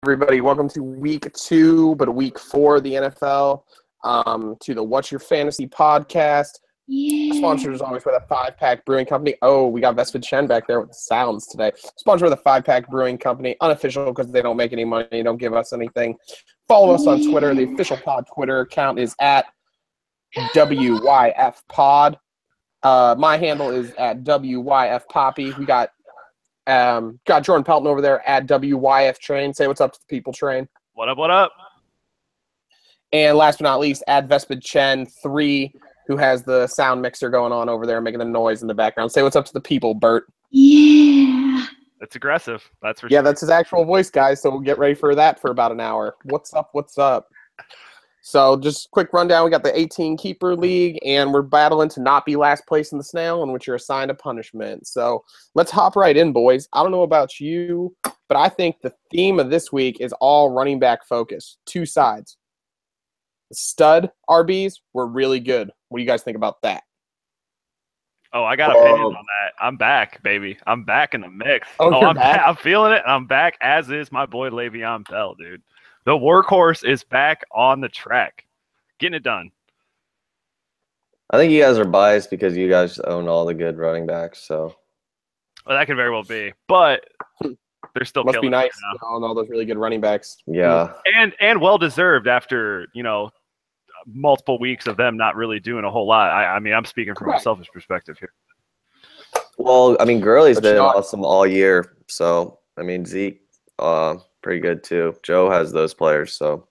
everybody? Welcome to week 2, but week 4 of the NFL. To the What's Your Fantasy podcast. Yeah. Sponsored as always by the 5-Pack Brewing Company. Oh, we got Chen back there with the sounds today. Sponsored by the 5-Pack Brewing Company. Unofficial because they don't make any money. They don't give us anything. Follow us on Twitter. The official pod Twitter account is at WYFPod. My handle is at WYFPoppy. We got Jordan Pelton over there at WYF Train. Say what's up to the people, Train. What up, what up? And last but not least, at Vespid Chen 3, who has the sound mixer going on over there, making the noise in the background. Say what's up to the people, Bert. Yeah. That's aggressive. That's for Yeah, sure. that's his actual voice, guys. So we'll get ready for that for about an hour. What's up? What's up? So just quick rundown. We got the 18 keeper league, and we're battling to not be last place in the snail, in which you're assigned a punishment. So let's hop right in, boys. I don't know about you, but I think the theme of this week is all running back focus. Two sides. The stud RBs were really good. What do you guys think about that? Oh, I got opinions on that. I'm back, baby. I'm back in the mix. You're back? I'm feeling it. I'm back, as is my boy Le'Veon Bell, dude. The workhorse is back on the track. Getting it done. I think you guys are biased because you guys own all the good running backs. So, Well, that could very well be. But they're still Must be killing it nice right to own all those really good running backs. yeah. now. And well-deserved after, multiple weeks of them not really doing a whole lot. I mean, I'm speaking from a selfish perspective here. Well, I mean, Gurley's But been you know- awesome all year. So, I mean, Zeke, pretty good too. Joe has those players, so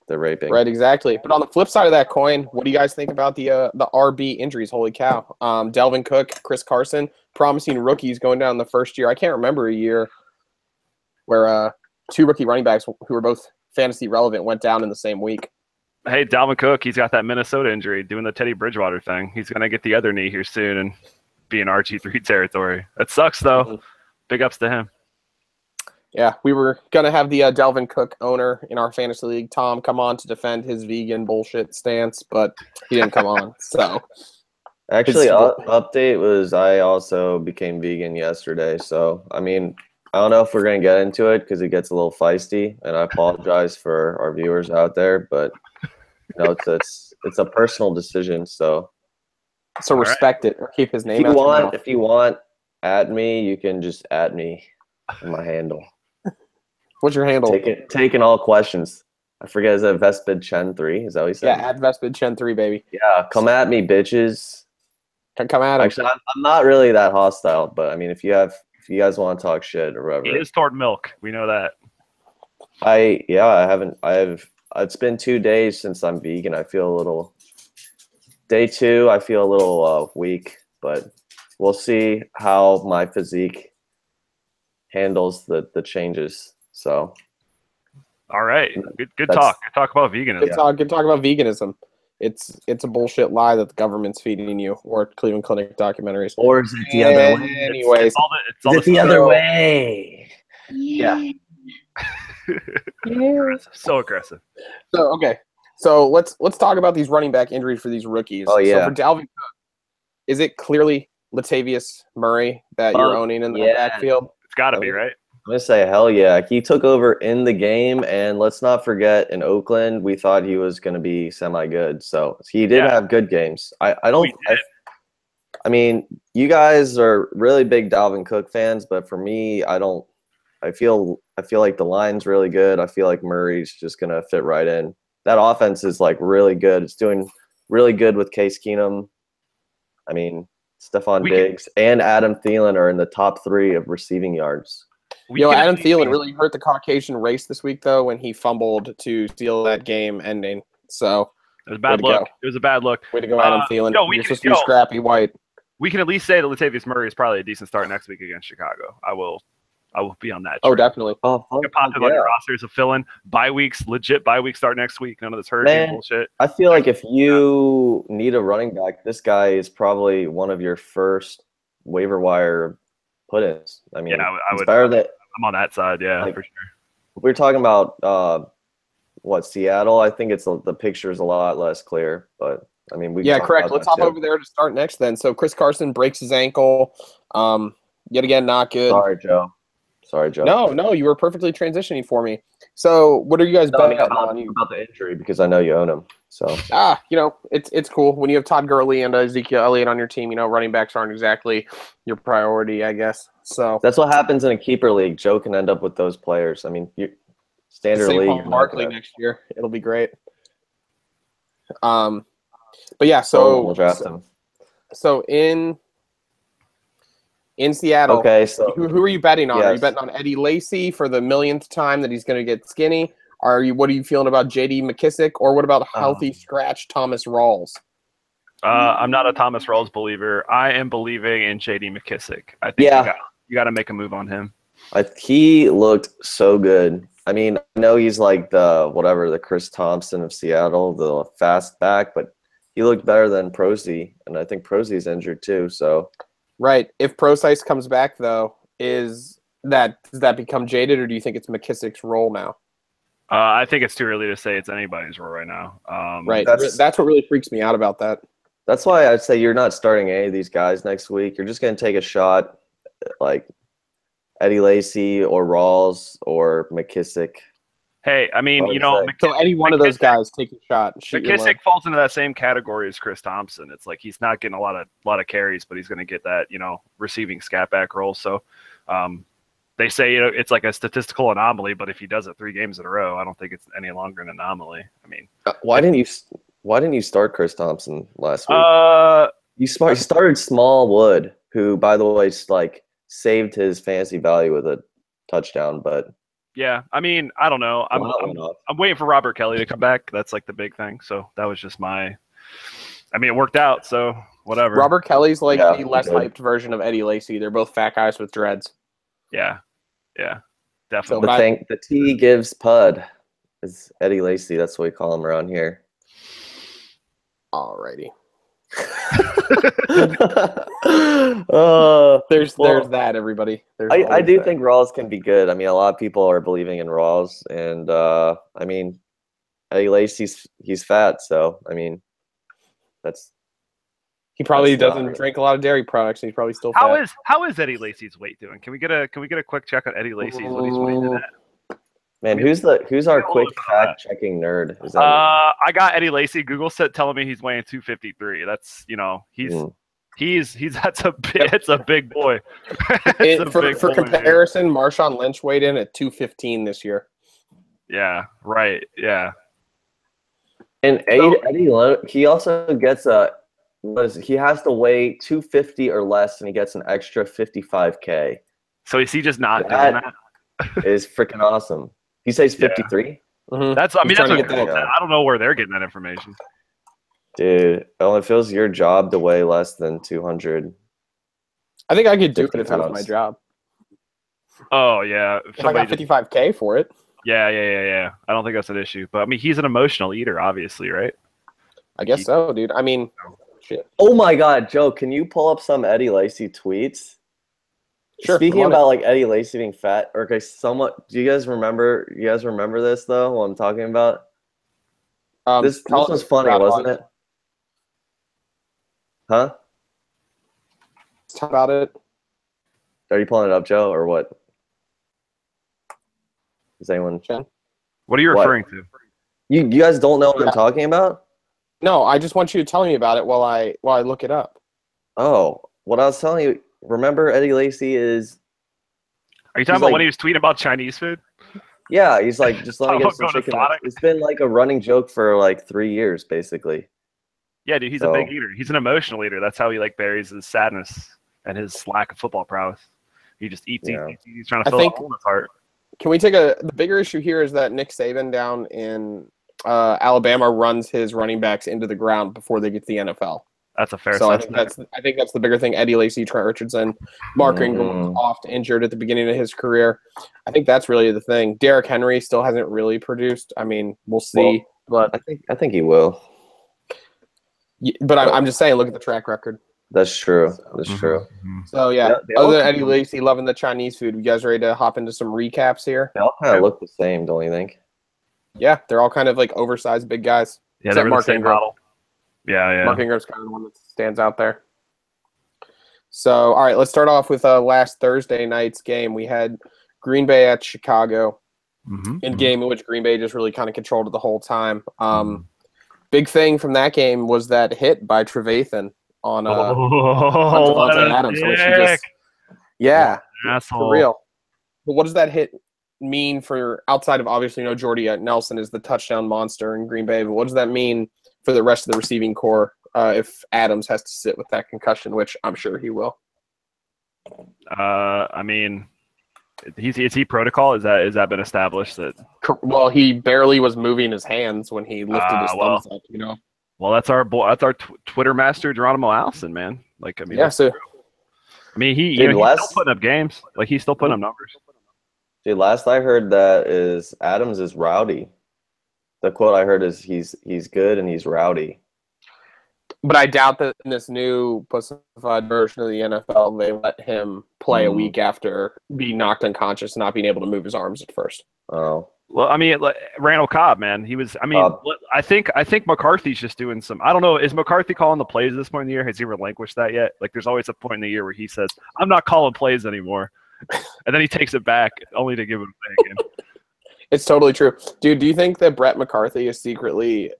they're raping. Right, exactly. But on the flip side of that coin, what do you guys think about the RB injuries? Holy cow. Delvin Cook, Chris Carson, promising rookies going down the first year. I can't remember a year where two rookie running backs who were both fantasy relevant went down in the same week. Hey, Dalvin Cook, he's got that Minnesota injury doing the Teddy Bridgewater thing. He's going to get the other knee here soon and be in RG3 territory. That sucks, though. Big ups to him. Yeah, we were going to have the Delvin Cook owner in our fantasy league, Tom, come on to defend his vegan bullshit stance, but he didn't come on. So, Actually, update was I also became vegan yesterday. So, I mean, I don't know if we're going to get into it because it gets a little feisty, and I apologize for our viewers out there, but it's a personal decision. So respect it or keep his name if you out your want, mouth. if you want, at me, you can just at me in my handle. What's your handle? Taking all questions. I forget, is it Vespid Chen 3? Is that what he said? Yeah, at Vespid Chen 3, baby. Yeah, come at me, bitches. Come at him. Actually, I'm not really that hostile, but I mean, if you guys want to talk shit or whatever. He is toward milk. We know that. It's been 2 days since I'm vegan. I feel a little. Day 2, I feel a little weak, but we'll see how my physique handles the changes. So, All right. Good talk. Good talk about veganism. Good talk about veganism. It's a bullshit lie that the government's feeding you, or Cleveland Clinic documentaries. or is it the other way? Anyways, It's all Is it the other way? Yeah. So aggressive. so okay. So let's talk about these running back injuries for these rookies. Oh, yeah. So for Dalvin Cook, is it clearly Latavius Murray that you're owning in the backfield? It's got to be, right? I'm going to say hell yeah. He took over in the game, and let's not forget, in Oakland, we thought he was going to be semi-good. So he did have good games. I mean, you guys are really big Dalvin Cook fans, but for me, I feel like the line's really good. I feel like Murray's just going to fit right in. That offense is like really good. It's doing really good with Case Keenum. I mean, Stephon Diggs and Adam Thielen are in the top 3 of receiving yards. Adam Thielen really hurt the Caucasian race this week, though, when he fumbled to steal that game ending. So it was a bad look. It was a bad look. Way to go, Adam Thielen. You're supposed to be scrappy white. We can at least say that Latavius Murray is probably a decent start next week against Chicago. I will be on that. Oh, definitely. Oh, You can pop him on your roster as a fill-in. Legit bye week start next week. None of this hurricane bullshit. I feel like if you need a running back, this guy is probably one of your first waiver wire put-ins. I mean, I would. I'm on that side, for sure. If we're talking about Seattle, I think the picture is a lot less clear. But I mean, correct. Let's hop over there to start next then. So Chris Carson breaks his ankle. Yet again, not good. Sorry, Joe. Sorry, Joe. No, you were perfectly transitioning for me. So, what are you guys No, I mean, betting on? about the injury because I know you own him. So It's cool when you have Todd Gurley and Ezekiel Elliott on your team. Running backs aren't exactly your priority, I guess. So that's what happens in a keeper league. Joe can end up with those players. I mean, standard league. Saquon Barkley next year, it'll be great. But yeah, so we'll draft him. So in Seattle, okay. So who are you betting on? Yes. Are you betting on Eddie Lacy for the millionth time that he's going to get skinny? What are you feeling about J.D. McKissick, or what about healthy scratch Thomas Rawls? I'm not a Thomas Rawls believer. I am believing in J.D. McKissick. I think you got to make a move on him. He looked so good. I mean, I know he's like the Chris Thompson of Seattle, the fast back, but he looked better than Prosy, and I think Prosy's injured too. So, right. If Procise comes back, though, does that become jaded, or do you think it's McKissick's role now? I think it's too early to say it's anybody's role right now. Right. That's what really freaks me out about that. That's why I'd say you're not starting any of these guys next week. You're just going to take a shot, like Eddie Lacy or Rawls or McKissick. Hey, I mean, so any one of those guys take a shot. McKissick falls into that same category as Chris Thompson. It's like he's not getting a lot of carries, but he's going to get that receiving scat back role. So they say it's like a statistical anomaly, but if he does it 3 games in a row, I don't think it's any longer an anomaly. I mean, why didn't you start Chris Thompson last week? You started Smallwood, who, by the way, saved his fantasy value with a touchdown, but. Yeah, I mean, I don't know. I'm waiting for Robert Kelly to come back. That's like the big thing. So that was just it worked out. So whatever. Robert Kelly's the less hyped version of Eddie Lacy. They're both fat guys with dreads. Yeah, definitely. So the T gives Pud is Eddie Lacy. That's what we call him around here. Alrighty. There's that, everybody. I do think Rawls can be good. I mean, a lot of people are believing in Rawls, and I mean, Eddie Lacy's he's fat, so I mean, he probably doesn't drink a lot of dairy products, and he's probably still fat. How is Eddie Lacy's weight doing? Can we get a quick check on Eddie Lacy's what he's weighing at? Man, who's our quick fact checking nerd? I got Eddie Lacy. Google said telling me he's weighing 253. That's it's a big boy. For comparison, Marshawn Lynch weighed in at 215 this year. Yeah, right. Yeah. And Eddie, he also gets he has to weigh 250 or less, and he gets an extra $55K. So is he just not doing that? Is freaking awesome. He says 53. Yeah. Mm-hmm. That's what I don't know where they're getting that information. Dude, it feels your job to weigh less than 200. I think I could do it if it was my job. Oh yeah, if I got 55K for it. Yeah. I don't think that's an issue. But I mean, he's an emotional eater, obviously, right? I guess so, dude. I mean, shit. Oh my God, Joe, can you pull up some Eddie Lacy tweets? Sure. Speaking about Eddie Lacy being fat, okay, somewhat. Do you guys remember? You guys remember this though? What I'm talking about? This was funny, wasn't it? Huh? Talk about it. Are you pulling it up, Joe, or what? Is anyone? Chen? What are you referring to? You guys don't know what I'm talking about? No, I just want you to tell me about it while I look it up. Oh, what I was telling you. Remember, Eddie Lacy is. Are you talking about when he was tweeting about Chinese food? Yeah, he's like, just let me get some chicken. It's been like a running joke for like 3 years, basically. Yeah, dude, he's a big eater. He's an emotional eater. That's how he buries his sadness and his lack of football prowess. He just eats. He's trying to fill a hole in his heart. Can we take the bigger issue here is that Nick Saban down in Alabama runs his running backs into the ground before they get to the NFL. That's a fair assessment. I think that's the bigger thing. Eddie Lacy, Trent Richardson, Mark Ingram was oft injured at the beginning of his career. I think that's really the thing. Derrick Henry still hasn't really produced. I mean, we'll see. But I think he will. But I'm just saying, look at the track record. That's true. That's true. So yeah, other than Eddie Lacy loving the Chinese food, you guys ready to hop into some recaps here? They all kind of look the same, don't you think? Yeah, they're all kind of like oversized big guys. Yeah, they're the same model. Yeah. Mark Ingram's kind of the one that stands out there. So, all right, let's start off with last Thursday night's game. We had Green Bay at Chicago. Mm-hmm. In game in which Green Bay just really kind of controlled it the whole time. Big thing from that game was that hit by Trevathan on Devontae Adams, which he just for real. But what does that hit mean for outside of obviously Jordy Nelson is the touchdown monster in Green Bay, but what does that mean for the rest of the receiving core if Adams has to sit with that concussion, which I'm sure he will? I mean. Is he protocol? Is that been established? That well, he barely was moving his hands when he lifted his thumbs up. Well, that's our boy. That's our Twitter master, Geronimo Allison, man. Like, I mean, yeah. So, I mean, he's still putting up games. Like, he's still putting up numbers. Dude, last I heard that is Adams is rowdy. The quote I heard is he's good and he's rowdy. But I doubt that in this new pussified version of the NFL, they let him play a week after being knocked unconscious and not being able to move his arms at first. Oh. Well, I mean, Randall Cobb, man, he was. I mean, I think McCarthy's just doing some. I don't know. Is McCarthy calling the plays at this point in the year? Has he relinquished that yet? Like, there's always a point in the year where he says, "I'm not calling plays anymore," and then he takes it back only to give it back again. It's totally true, dude. Do you think that Brett McCarthy is secretly?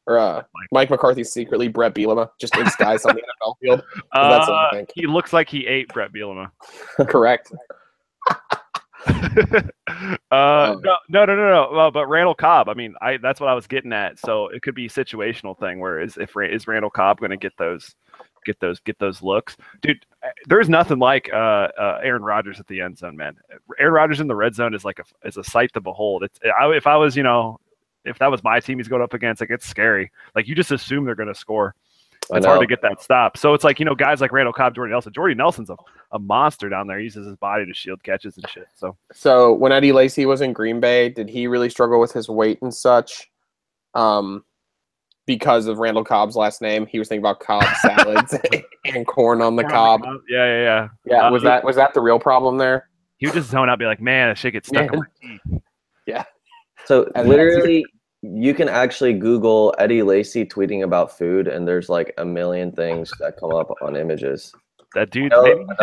Or Mike McCarthy's secretly Brett Bielema, just in disguise on the NFL field? That's what I think. He looks like he ate Brett Bielema. Correct. No. But Randall Cobb, I mean, that's what I was getting at. So it could be a situational thing where is Randall Cobb going to get those looks, dude? There's nothing like Aaron Rodgers at the end zone, man. Aaron Rodgers in the red zone is a sight to behold. If that was my team he's going up against, like, it's scary. Like, you just assume they're going to score. It's hard to get that stop. So it's like, guys like Randall Cobb, Jordy Nelson. Jordy Nelson's a monster down there. He uses his body to shield catches and shit. So when Eddie Lacy was in Green Bay, did he really struggle with his weight and such? Because of Randall Cobb's last name, he was thinking about Cobb salads and corn on the cob. Yeah. Was that the real problem there? He would just zone out, and be like, "Man, that shit gets stuck in my teeth." Yeah. So literally, you can actually Google Eddie Lacy tweeting about food, and there's like a million things that come up on images. That dude,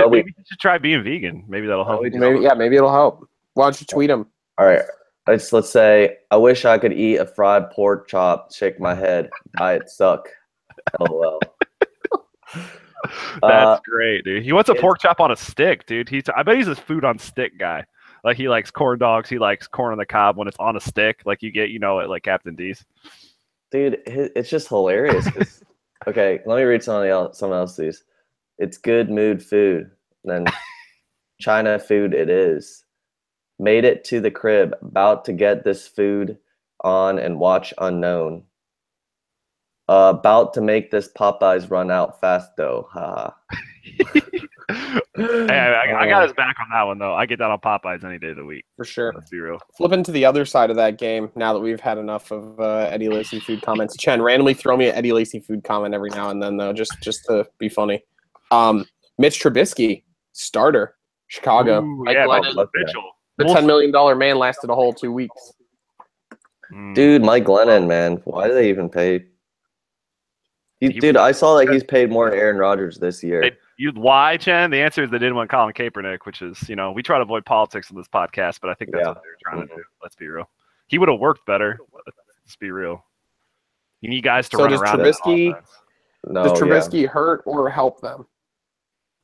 maybe you should try being vegan. Maybe that'll help. Maybe it'll help. Why don't you tweet him? All right. Let's say, I wish I could eat a fried pork chop, shake my head, diet suck. LOL. That's great, dude. He wants a pork chop on a stick, dude. I bet he's a food on stick guy. Like, he likes corn dogs. He likes corn on the cob when it's on a stick, like you get, at like Captain D's. Dude, it's just hilarious. Okay, let me read someone else these. It's good mood food. And then China food it is. Made it to the crib. About to get this food on and watch unknown. About to make this Popeyes run out fast though. Haha. Hey, I got his back on that one though. I get down on Popeyes any day of the week. For sure. Let's be real. Flipping to the other side of that game, now that we've had enough of Eddie Lacy food comments. Chen, randomly throw me an Eddie Lacy food comment every now and then though, just to be funny. Mitch Trubisky, starter, Chicago. Ooh, Mike Mitchell. The $10 million man lasted a whole 2 weeks. Dude, Mike Glennon, man. Why do they even pay? Dude, I saw that he's paid more than Aaron Rodgers this year. Why, Chen? The answer is they didn't want Colin Kaepernick, which is, we try to avoid politics on this podcast, but I think that's what they were trying to do. Let's be real. He would have worked better. Let's be real. You need guys to run around. Does Trubisky hurt or help them?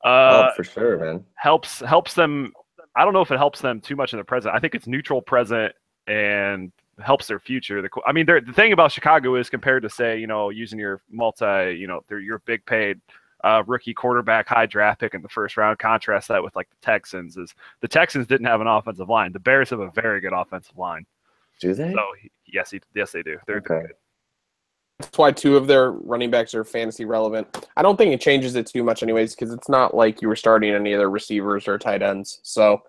For sure, man. Helps them. I don't know if it helps them too much in the present. I think it's neutral present and helps their future. The thing about Chicago is, compared to, say, using your your big paid rookie quarterback, high draft pick in the first round, contrast that with like the Texans. Is the Texans didn't have an offensive line. The Bears have a very good offensive line. Do they? So yes, they do. They're good. That's why 2 of their running backs are fantasy relevant. I don't think it changes it too much anyways, because it's not like you were starting any other receivers or tight ends. So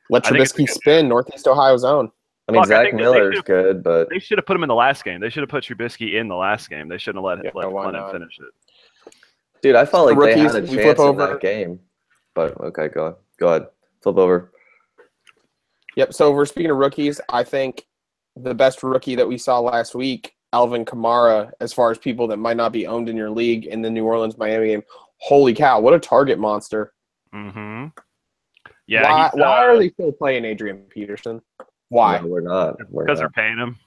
let Trubisky spin, Northeast Ohio's own. I mean, Zach Miller's good, but they should have put him in the last game. They should have put Trubisky in the last game. They shouldn't have let Glennon finish it. Dude, I felt like they had a chance in that game. But okay, go ahead. Flip over. Yep. So we're speaking of rookies. I think the best rookie that we saw last week, Alvin Kamara, as far as people that might not be owned in your league in the New Orleans-Miami game. Holy cow, what a target monster. Mm-hmm. Yeah, Why are they still playing Adrian Peterson? Why? No, we're not. Because they're paying him.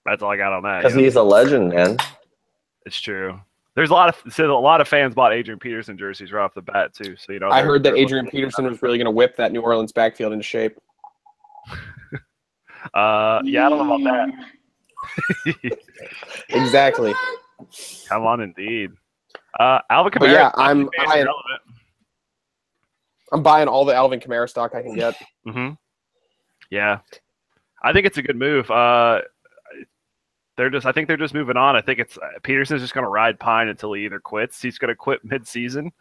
That's all I got on that. Because he's a legend, man. It's true. There's a lot of fans bought Adrian Peterson jerseys right off the bat too. So I heard that Adrian Peterson was really going to whip that New Orleans backfield into shape. Yeah, I don't know about that. Exactly. Come on, indeed. Alvin Kamara. But yeah, I'm buying all the Alvin Kamara stock I can get. Mm-hmm. Yeah, I think it's a good move. I think they're just moving on. I think it's Peterson's just going to ride Pine until he either quits. He's going to quit mid-season,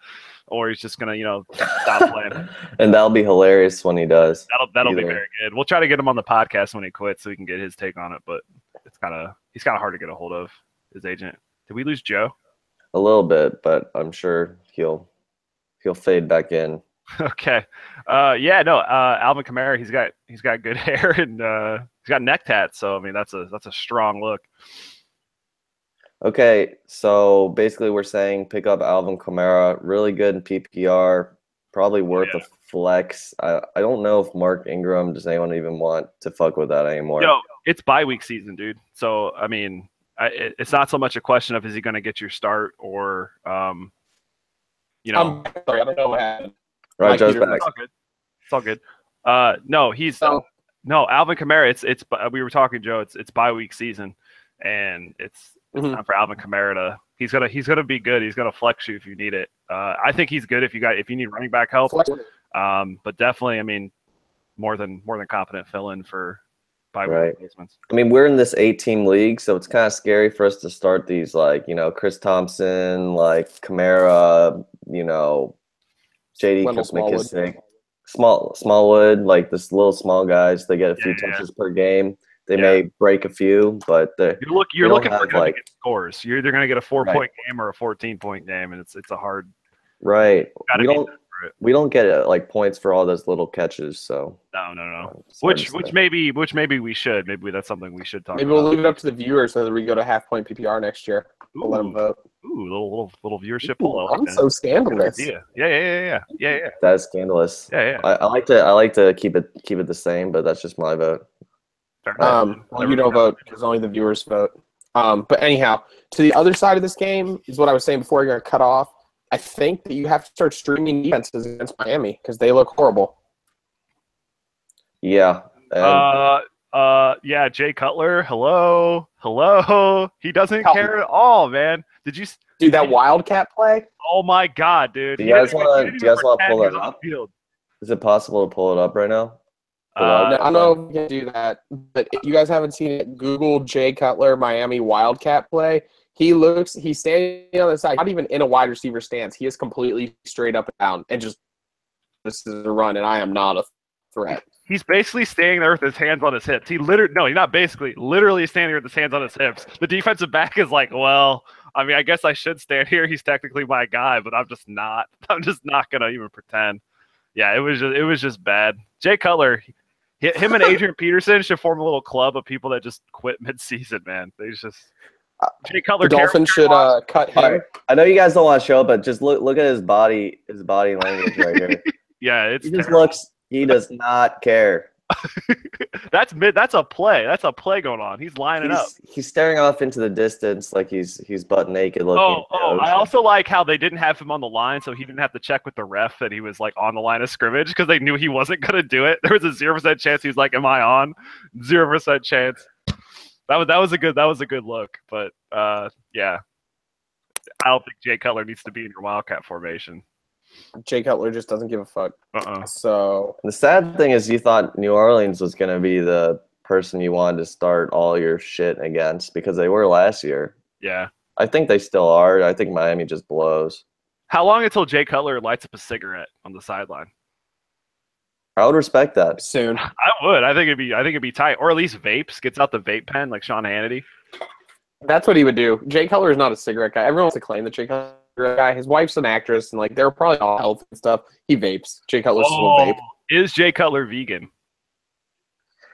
or he's just going to stop playing. And that'll be hilarious when he does. That'll be very good. We'll try to get him on the podcast when he quits so we can get his take on it. But he's kind of hard to get a hold of, his agent. Did we lose Joe? A little bit, but I'm sure he'll fade back in. Okay. Alvin Kamara, he's got good hair and he's got neck tats, so I mean that's a strong look. Okay, so basically we're saying pick up Alvin Kamara, really good in PPR, probably worth a flex. I don't know if Mark Ingram, does anyone even want to fuck with that anymore? No, it's bye week season, dude. So I mean, it's not so much a question of is he going to get your start or I'm sorry, I don't know what happened. Right, Joe's back. It's all good. No, Alvin Kamara. It's we were talking, Joe. It's bye week season, and it's time for Alvin Kamara to. He's gonna be good. He's gonna flex you if you need it. I think he's good if you need running back help. But definitely, I mean, more than competent fill in for bye week replacements. I mean, we're in this 8-team league, so it's kind of scary for us to start these Chris Thompson, Kamara, JD McKissick, Smallwood, this little small guys. They get a few touches per game. They may break a few, but you're looking for good scores. You're either going to get a 4-point game or a 14-point game, and it's a hard. Right. We don't get points for all those little catches. So no. Which maybe we should. Maybe that's something we should talk about. Maybe we'll leave it up to the viewers so that we go to half-point PPR next year. We'll let them vote. Ooh, little viewership poll. I'm so scandalous. Yeah. That's scandalous. Yeah. I like to keep it the same, but that's just my vote. Well, you don't vote because only the viewers vote. But anyhow, to the other side of this game is what I was saying before you're going to cut off. I think that you have to start streaming defenses against Miami because they look horrible. Yeah. Jay Cutler. Hello. He doesn't care at all, man. Did you do that Wildcat play? Oh my God, dude! Do you guys want to pull it up? Is it possible to pull it up right now? I don't know if we can do that, but if you guys haven't seen it, Google Jay Cutler Miami Wildcat play. He's standing on the side, not even in a wide receiver stance. He is completely straight up and down and just this is a run, and I am not a threat. He's basically standing there with his hands on his hips. He's not basically, literally standing there with his hands on his hips. The defensive back is like, well, I mean, I guess I should stand here. He's technically my guy, but I'm just not. I'm just not gonna even pretend. Yeah, it was just bad. Jay Cutler, him and Adrian Peterson should form a little club of people that just quit mid-season, man. They just Jay Cutler. The Dolphins should cut him. I know you guys don't want to show it, but just look at his body language right here. Yeah, he does not care. That's a play. That's a play going on. He's lining up. He's staring off into the distance like he's butt naked looking. I also like how they didn't have him on the line, so he didn't have to check with the ref that he was on the line of scrimmage because they knew he wasn't gonna do it. There was a 0% chance he was like, "Am I on?" 0% chance. That was a good look, but yeah, I don't think Jay Cutler needs to be in your Wildcat formation. Jay Cutler just doesn't give a fuck. So the sad thing is, you thought New Orleans was going to be the person you wanted to start all your shit against because they were last year. Yeah, I think they still are. I think Miami just blows. How long until Jay Cutler lights up a cigarette on the sideline? I would respect that. Soon. I would. I think it'd be tight, or at least vapes. Gets out the vape pen like Sean Hannity. That's what he would do. Jay Cutler is not a cigarette guy. Everyone wants to claim that Jay Cutler is a guy. His wife's an actress, and they're probably all health and stuff. He vapes. Jay Cutler's still vape. Is Jay Cutler vegan?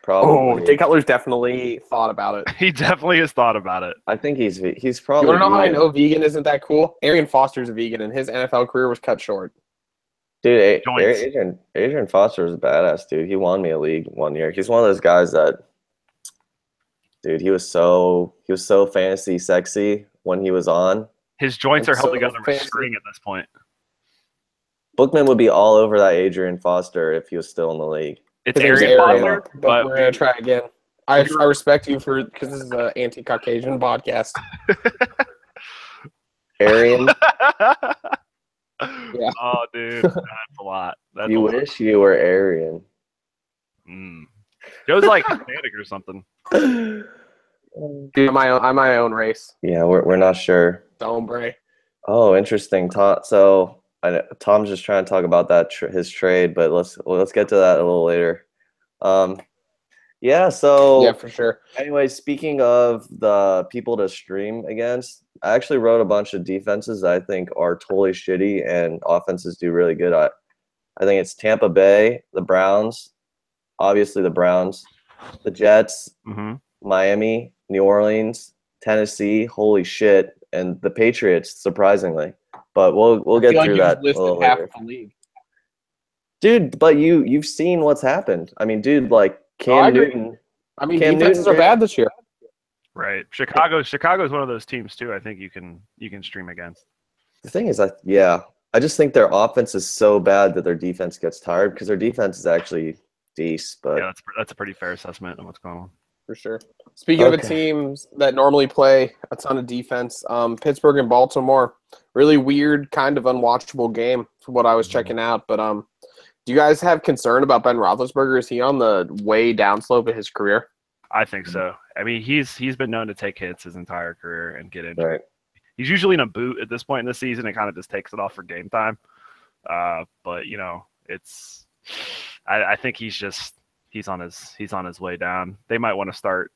Probably. Jay Cutler's definitely thought about it. He definitely has thought about it. I think he's probably. You want to know how I know vegan isn't that cool? Arian Foster's a vegan, and his NFL career was cut short. Dude, Joints. Adrian Foster is a badass, dude. He won me a league one year. He's one of those guys that, dude, he was so fantasy sexy when he was on. His joints are held So together with fancy. string at this point. Bookman would be all over that Adrian Foster if he was still in the league. It's His name's Arian Arian, Foster, but we're gonna try again. I respect you for because this is an anti-Caucasian podcast. Arian, Yeah. Oh, dude, that's a lot. That's you a lot. wish you were Arian. Joe's like Hispanic or something. Dude, I'm my own race. Yeah, we're not sure. Hombre. Oh, interesting. So Tom's just trying to talk about that his trade, but let's get to that a little later. Yeah. So Yeah, for sure. anyway, speaking of the people to stream against, I actually wrote a bunch of defenses that I think are totally shitty and offenses do really good. I think it's Tampa Bay, the Browns, obviously the Browns, the Jets, Miami, New Orleans, Tennessee, holy shit, and the Patriots, surprisingly. But we'll get through that a little later. The league. Dude, but you've seen what's happened. I mean, dude, like Cam Newton. I mean, Cam defenses Newton, are bad this year. Right. Chicago's one of those teams too. I think you can stream against. The thing is, I just think their offense is so bad that their defense gets tired because their defense is actually decent. But yeah, that's a pretty fair assessment of what's going on. For sure. Speaking of teams that normally play a ton of defense, Pittsburgh and Baltimore, really weird, kind of unwatchable game from what I was checking out. But do you guys have concern about Ben Roethlisberger? Is he on the way downslope of his career? I think so. I mean, he's been known to take hits his entire career and get injured. Right. He's usually in a boot at this point in the season and kind of just takes it off for game time. But I think he's on his way down. They might want to start,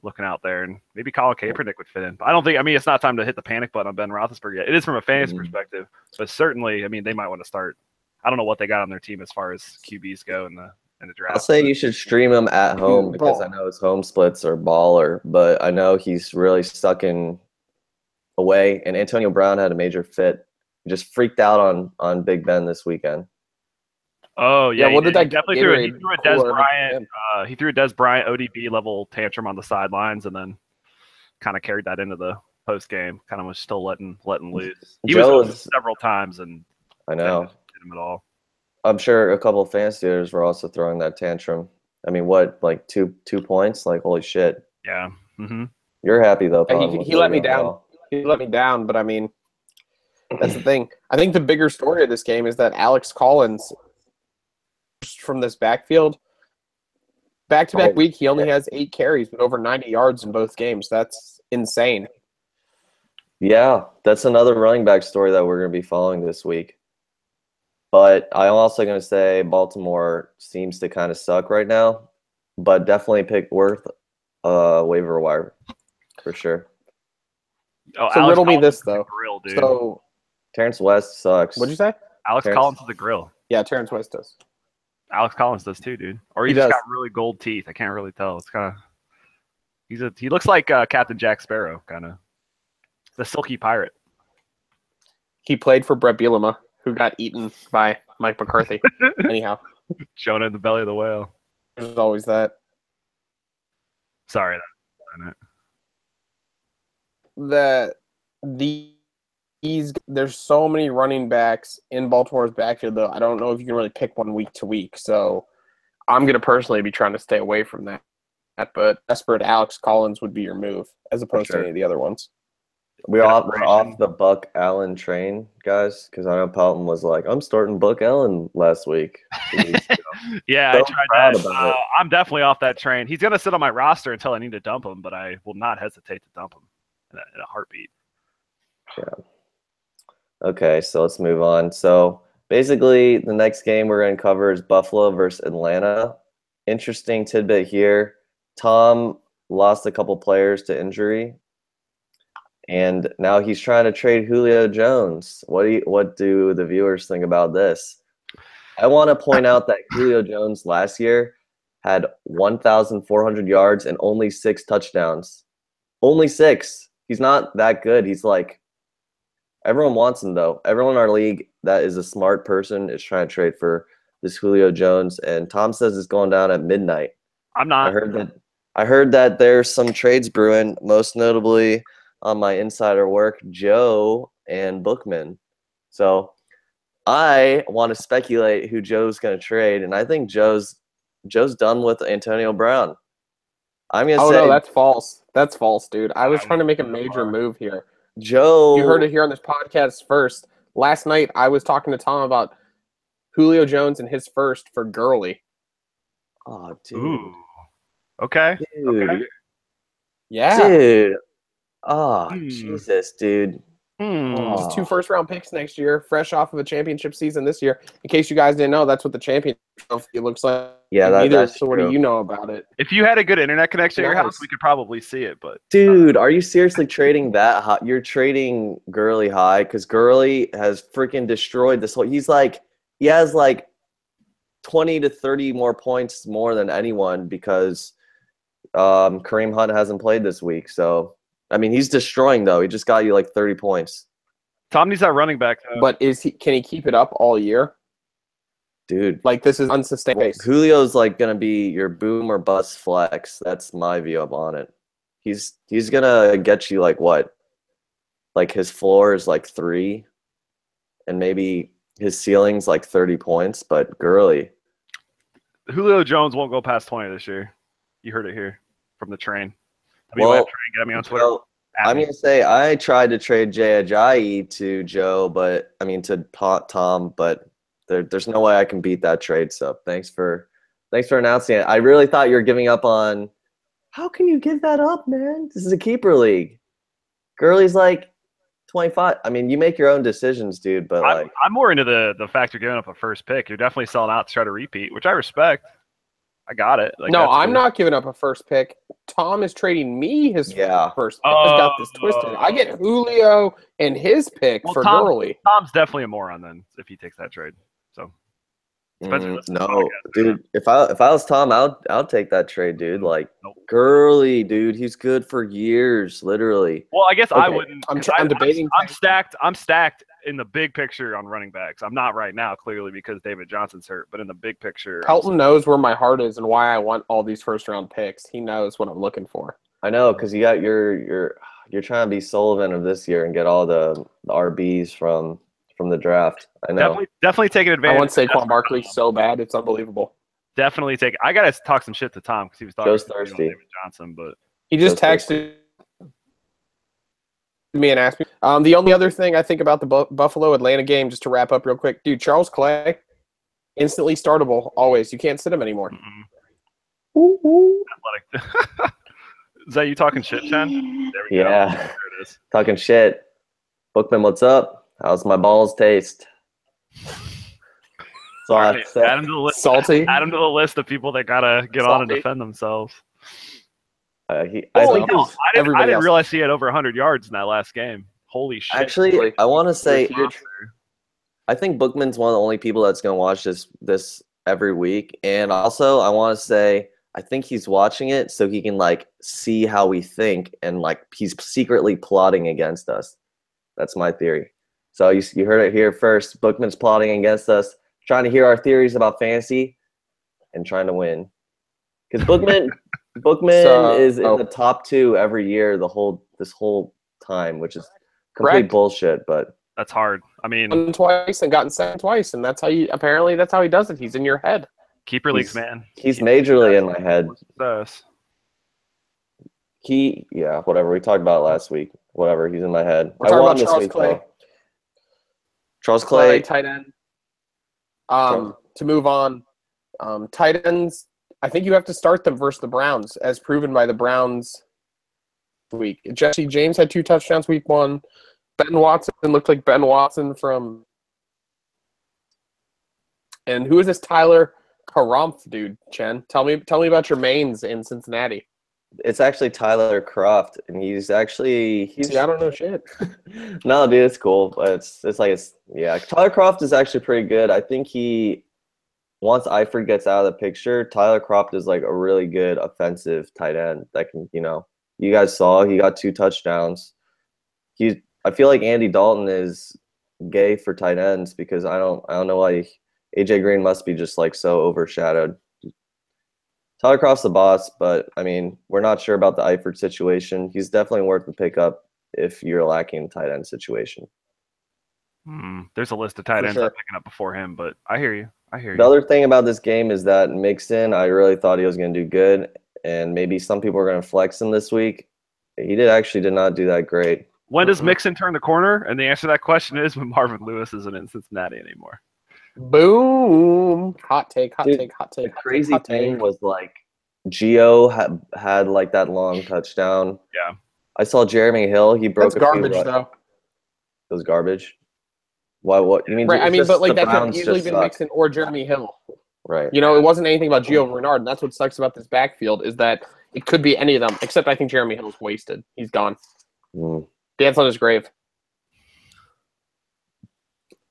looking out there, and maybe Colin Kaepernick would fit in. But I don't think. I mean, it's not time to hit the panic button on Ben Roethlisberger yet. It is from a fantasy perspective, but certainly, I mean, they might want to start. I don't know what they got on their team as far as QBs go in the draft. I'll say you should stream him at home because I know his home splits are baller, but I know he's really sucking away. And Antonio Brown had a major fit. He just freaked out on Big Ben this weekend. Oh yeah, what did that definitely threw a Des Bryant? He threw a Des Bryant ODB level tantrum on the sidelines, and then kind of carried that into the post game. Kind of was still letting loose. He was several times, and I know didn't hit him at all. I'm sure a couple of fantasy owners were also throwing that tantrum. I mean, what, like two points? Like, holy shit! Yeah. You're happy though. He let me down. He let me down, but I mean, that's the thing. I think the bigger story of this game is that Alex Collins, from this backfield, back-to-back week, he only has 8 carries, but over 90 yards in both games. That's insane. Yeah, that's another running back story that we're going to be following this week. But I'm also going to say Baltimore seems to kind of suck right now, but definitely pick worth waiver wire for sure. Oh, so riddle me this though. Grill, dude. So Terrence West sucks. What'd you say? Alex Collins is the grill. Yeah, Terrence West does. Alex Collins does too, dude. Or he just got really gold teeth. I can't really tell. It's kind of he looks like Captain Jack Sparrow, kind of the silky pirate. He played for Brett Bielema, who got eaten by Mike McCarthy. Anyhow, Jonah in the belly of the whale. There's always that. Sorry, there's so many running backs in Baltimore's backfield, though. I don't know if you can really pick one week to week. So I'm going to personally be trying to stay away from that. But desperate Alex Collins would be your move as opposed to any of the other ones. We're off the Buck Allen train, guys, because I know Pelton was like, I'm starting Buck Allen last week. Yeah, I tried that. I'm definitely off that train. He's going to sit on my roster until I need to dump him, but I will not hesitate to dump him in a heartbeat. Yeah. Okay, so let's move on. So basically, the next game we're going to cover is Buffalo versus Atlanta. Interesting tidbit here. Tom lost a couple players to injury, and now he's trying to trade Julio Jones. What do the viewers think about this? I want to point out that Julio Jones last year had 1,400 yards and only 6 touchdowns. Only 6. He's not that good. He's like Everyone wants him though. Everyone in our league that is a smart person is trying to trade for this Julio Jones, and Tom says it's going down at midnight. I'm not. I heard that there's some trades brewing, most notably on my insider work, Joe and Bookman. So I want to speculate who Joe's going to trade, and I think Joe's done with Antonio Brown. I'm going to say no, that's false. That's false, dude. I was trying to make a major move here. Joe. You heard it here on this podcast first. Last night, I was talking to Tom about Julio Jones and his first for Gurley. Oh, dude. Ooh. Okay. Dude. Okay. Yeah. Dude. Oh, Jesus, dude. Just 2 first-round picks next year, fresh off of a championship season this year. In case you guys didn't know, that's what the championship trophy looks like. Yeah, that's true. What do you know about it? If you had a good internet connection at your house, we could probably see it. But dude, are you seriously trading that high? You're trading Gurley high because Gurley has freaking destroyed this whole. He has like 20 to 30 more points more than anyone because Kareem Hunt hasn't played this week. So I mean, he's destroying though. He just got you like 30 points. Tom needs that running back. But can he keep it up all year? Dude, like this is unsustainable. Julio's like gonna be your boom or bust flex. That's my view on it. He's gonna get you like what? Like his floor is like 3, and maybe his ceiling's like 30 points. But Gurley, Julio Jones won't go past 20 this year. You heard it here from the train. Well, Train, get me on Twitter. I'm gonna say I tried to trade Jay Ajayi to Joe, to Tom, but there's no way I can beat that trade. So thanks for announcing it. I really thought you were giving up on. How can you give that up, man? This is a keeper league. Gurley's like 25. I mean, you make your own decisions, dude. But I'm more into the fact you're giving up a first pick. You're definitely selling out to try to repeat, which I respect. I got it. No, I'm not giving up a first pick. Tom is trading me his first pick. I got this twisted. I get Julio and his pick for Gurley. Tom's definitely a moron then if he takes that trade. So no, dude. If I was Tom, I'll take that trade, dude. Like Gurley, dude, he's good for years, literally. Well, I guess I wouldn't. I'm debating. I'm stacked in the big picture on running backs. I'm not right now, clearly because David Johnson's hurt. But in the big picture, Pelton knows where my heart is and why I want all these first round picks. He knows what I'm looking for. I know because you got you're trying to be Sullivan of this year and get all the RBs from the draft. I know. Definitely taking advantage. I want Saquon Barkley so bad, it's unbelievable. Definitely take. I gotta talk some shit to Tom because he was talking to David Johnson, but he just texted me and asked me. The only other thing I think about the Buffalo Atlanta game, just to wrap up real quick, dude, Charles Clay, instantly startable. Always, you can't sit him anymore. Athletic. Is that you talking shit, Chen? There we go. Yeah, there it is. Talking shit. Bookman, what's up? How's my balls taste? So add him to the list. Salty. Add him to the list of people that gotta get on and defend themselves. I didn't realize he had over 100 yards in that last game. Holy shit! Actually, I want to say, I think Bookman's one of the only people that's gonna watch this every week, and also I want to say I think he's watching it so he can like see how we think and like he's secretly plotting against us. That's my theory. So you heard it here first. Bookman's plotting against us, trying to hear our theories about fantasy and trying to win. Because Bookman is in the top 2 every year this whole time, which is complete bullshit. But that's hard. I mean, won twice and gotten second twice, and that's how he does it. He's in your head. Keeper leagues, man. He's majorly in my head. Success. Whatever we talked about last week. Whatever, he's in my head. We're talking about Charles Clay. Charles Clay, tight end. To move on, tight ends, I think you have to start them versus the Browns, as proven by the Browns week. Jesse James had 2 touchdowns week 1. Ben Watson looked like Ben Watson from – and who is this Tyler Karumph dude, Chen? Tell me about your mains in Cincinnati. It's actually Tyler Croft, and he's I don't know shit. No, dude, it's cool, but Tyler Croft is actually pretty good. I think once Eifert gets out of the picture, Tyler Croft is like a really good offensive tight end that can, you guys saw he got 2 touchdowns. I feel like Andy Dalton is gay for tight ends because I don't know why AJ Green must be just like so overshadowed. Tyler Croft's the boss, but I mean, we're not sure about the Eifert situation. He's definitely worth the pickup if you're lacking tight end situation. There's a list of tight For ends sure. I'm picking up before him, but I hear you. The other thing about this game is that Mixon, I really thought he was going to do good, and maybe some people are going to flex him this week. He did not do that great. When does Mixon turn the corner? And the answer to that question is when Marvin Lewis isn't in Cincinnati anymore. Boom! Hot take. The crazy thing was like Gio had like that long touchdown. Yeah. I saw Jeremy Hill. He broke. That's garbage, though. It was garbage. Why? What you mean? Right. I mean, but like that could have Browns easily just been suck. Mixon or Jeremy Hill. Right. You know, it wasn't anything about Gio Renard. And that's what sucks about this backfield is that it could be any of them, except I think Jeremy Hill's wasted. He's gone. Dance on his grave.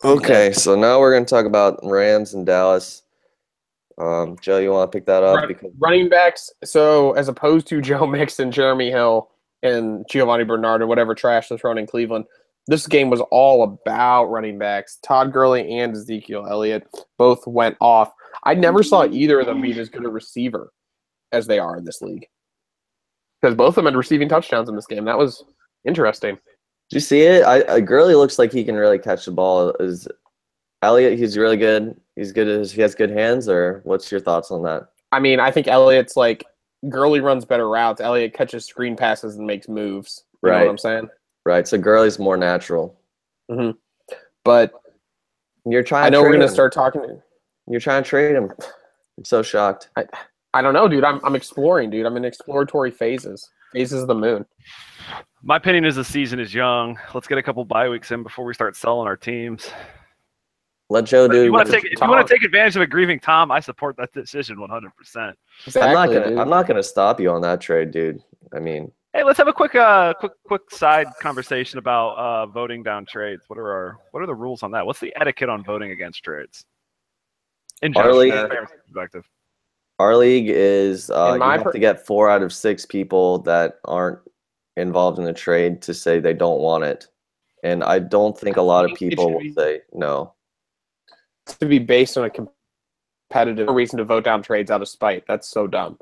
Okay, so now we're going to talk about Rams and Dallas. Joe, you want to pick that up? Running backs. So as opposed to Joe Mixon, Jeremy Hill, and Giovanni Bernard or whatever trash that's thrown in Cleveland, this game was all about running backs. Todd Gurley and Ezekiel Elliott both went off. I never saw either of them being as good a receiver as they are in this league. Because both of them had receiving touchdowns in this game. That was interesting. Did you see it? Gurley looks like he can really catch the ball. Is Elliott, he's really good. He has good hands, or what's your thoughts on that? I mean, I think Elliott's like Gurley runs better routes. Elliott catches screen passes and makes moves. You know what I'm saying? Right. So Gurley's more natural. Mm-hmm. But you're trying. I know we're gonna start talking. You're trying to trade him. I'm so shocked. I don't know, dude. I'm exploring, dude. I'm in exploratory phases. Phases of the moon. My opinion is the season is young. Let's get a couple bye weeks in before we start selling our teams. Let Joe do. If you want to take advantage of a grieving Tom, I support that decision 100%. Exactly, I'm not gonna stop you on that trade, dude. I mean, hey, let's have a quick side conversation about voting down trades. What are the rules on that? What's the etiquette on voting against trades? In general, perspective. Our league is you have to get 4 out of 6 people that aren't involved in the trade to say they don't want it, and I don't think a lot of people will say no. To be based on a competitive reason to vote down trades out of spite. That's so dumb.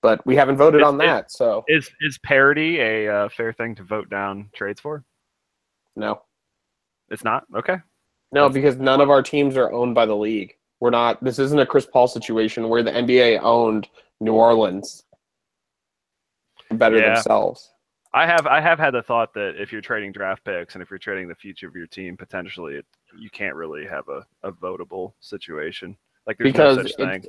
But we haven't voted on that, so is parity a fair thing to vote down trades for? No, it's not. Okay. No, because none of our teams are owned by the league. We're not. This isn't a Chris Paul situation where the NBA owned New Orleans better themselves. I have had the thought that if you're trading draft picks and if you're trading the future of your team, potentially you can't really have a votable situation. Like there's no such thing.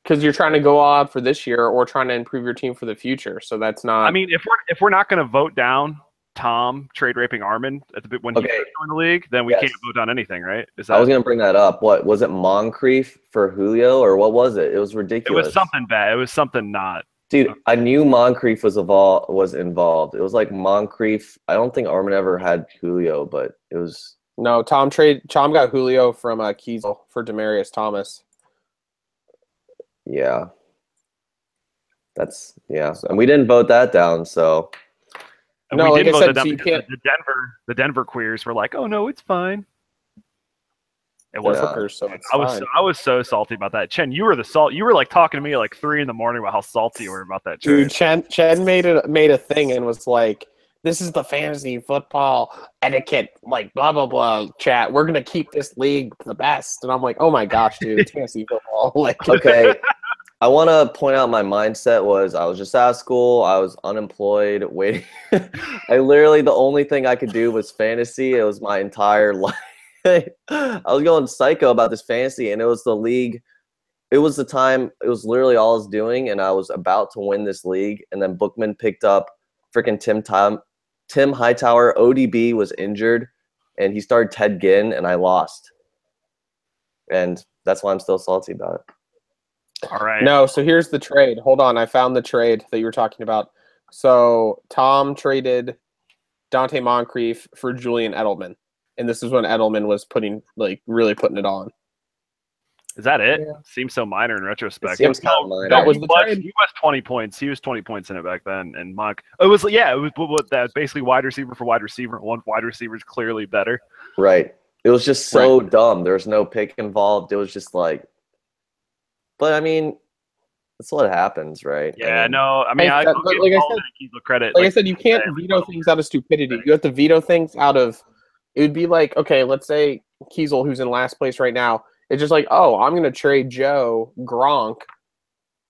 Because you're trying to go out for this year or trying to improve your team for the future. So that's not. I mean, if we're not going to vote down Tom trade raping Armin when he joined the league, then we can't vote on anything, right? I was going to bring that up. What was it, Moncrief for Julio, or what was it? It was ridiculous. It was something bad. It was something not. Dude, I knew Moncrief was involved. It was like Moncrief. I don't think Armin ever had Julio, but it was. No, Tom got Julio from Kiesel for Demaryius Thomas. Yeah. And we didn't vote that down, so. No, like I said, so you can't. The Denver queers were like, "Oh no, it's fine." It was so it's I was so salty about that. Chen, you were you were like talking to me at like 3 a.m. about how salty you were about that trade. Dude, Chen made a thing and was like, "This is the fantasy football etiquette, like blah blah blah chat. We're gonna keep this league the best." And I'm like, "Oh my gosh, dude, it's fantasy football." Like, okay. I want to point out my mindset was I was just out of school. I was unemployed, waiting. I literally, the only thing I could do was fantasy. It was my entire life. I was going psycho about this fantasy, and it was the league. It was the time. It was literally all I was doing, and I was about to win this league. And then Bookman picked up freaking Tim Hightower. ODB was injured, and he started Ted Ginn, and I lost. And that's why I'm still salty about it. All right. No, so here's the trade. Hold on, I found the trade that you were talking about. So Tom traded Dante Moncrief for Julian Edelman, and this is when Edelman was really putting it on. Is that it? Yeah. Seems so minor in retrospect. Seems kind of minor. That was the trade. He was 20 points. He was 20 points in it back then. And Monk, it was what that basically wide receiver for wide receiver. One wide receiver is clearly better. Right. It was just so dumb. There was no pick involved. It was just like, but I mean, that's what happens, right? Yeah, no. I mean, like I said, credit. Like I said, you can't veto things out of stupidity. You have to veto things out of. It would be like, okay, let's say Kiesel, who's in last place right now, it's just like, oh, I'm going to trade Joe, Gronk,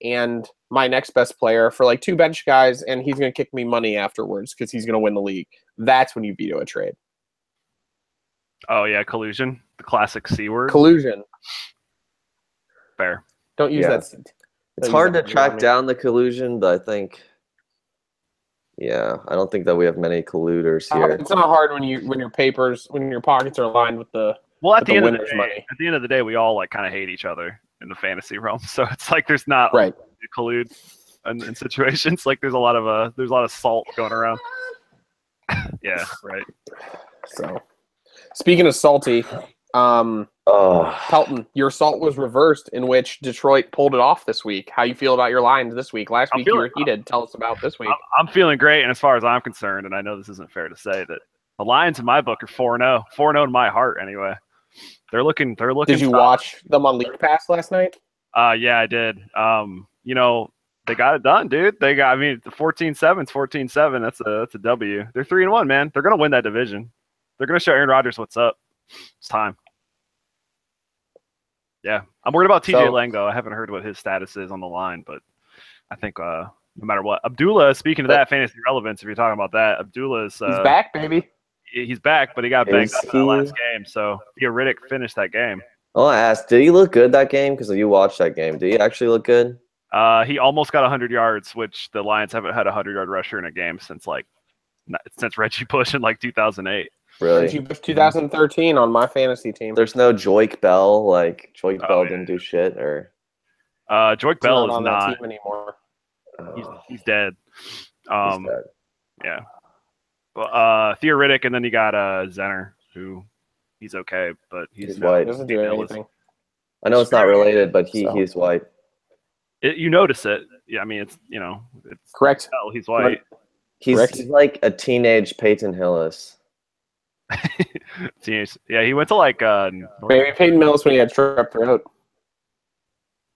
and my next best player for like 2 bench guys, and he's going to kick me money afterwards because he's going to win the league. That's when you veto a trade. Oh, yeah, collusion. The classic C word. Collusion. Fair. Don't use that. It's hard to track down the collusion, but I think, I don't think that we have many colluders here. It's not hard when your pockets are aligned with the at the end of the day, we all like kind of hate each other in the fantasy realm. So it's like there's not like, collude in situations. Like there's a lot of salt going around. Yeah, right. So speaking of salty, Pelton, your salt was reversed, in which Detroit pulled it off this week. How you feel about your Lions this week? Last week you were heated. Tell us about this week. I'm feeling great, and as far as I'm concerned, and I know this isn't fair to say, that the Lions in my book are 4-0. 4-0 in my heart, anyway. They're looking. Did you watch them on League Pass last night? Yeah, I did. They got it done, dude. They got. I mean, 14-7's 14-7. That's a W. They're 3-1, man. They're gonna win that division. They're gonna show Aaron Rodgers what's up. It's time. Yeah, I'm worried about TJ Lang though. I haven't heard what his status is on the line, but I think no matter what, Abdullah. Speaking of that fantasy relevance, if you're talking about that, Abdullah is he's back, baby. He's back, but he got banged up in the last game. So Riddick finished that game. Oh, I asked, did he look good that game? Because you watched that game. Did he actually look good? He almost got 100 yards, which the Lions haven't had a 100-yard rusher in a game since Reggie Bush in 2008. Really? Reggie Bush 2013 on my fantasy team. There's no Joik Bell. Joik Bell didn't do shit, or Joik Bell is on not that team anymore. He's dead. He's dead. Yeah. Well, Riddick, and then you got Zenner, who he's okay, but he's white. Doesn't do anything. I know it's not related, but he's white. You notice it. Yeah, I mean it's correct. He's white. He's like a teenage Peyton Hillis. Teenage. Yeah, he went to maybe Peyton Hillis when he had strep throat.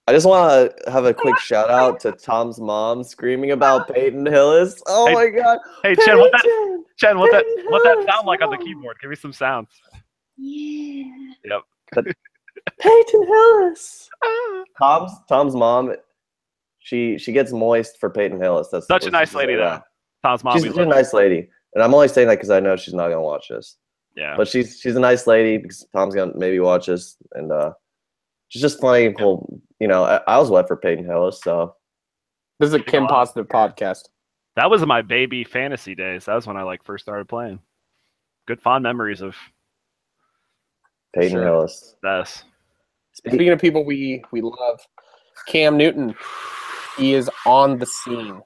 I just want to have a quick shout out to Tom's mom screaming about Peyton Hillis. Oh my God! Hey Chen, what that sound like on the keyboard? Give me some sounds. Yeah. Yep. Peyton Hillis. Tom's mom. She gets moist for Peyton Hillis. That's such a nice lady, though. Tom's mom. She's a nice lady, and I'm only saying that because I know she's not gonna watch this. Yeah. But she's a nice lady because Tom's gonna maybe watch this, and she's just funny. Well, I was wet for Peyton Hillis, so this is a Kim Positive podcast. That was my baby fantasy days. That was when I first started playing. Good fond memories of Peyton Hillis. Yes. Speaking of people we love, Cam Newton, he is on the scene.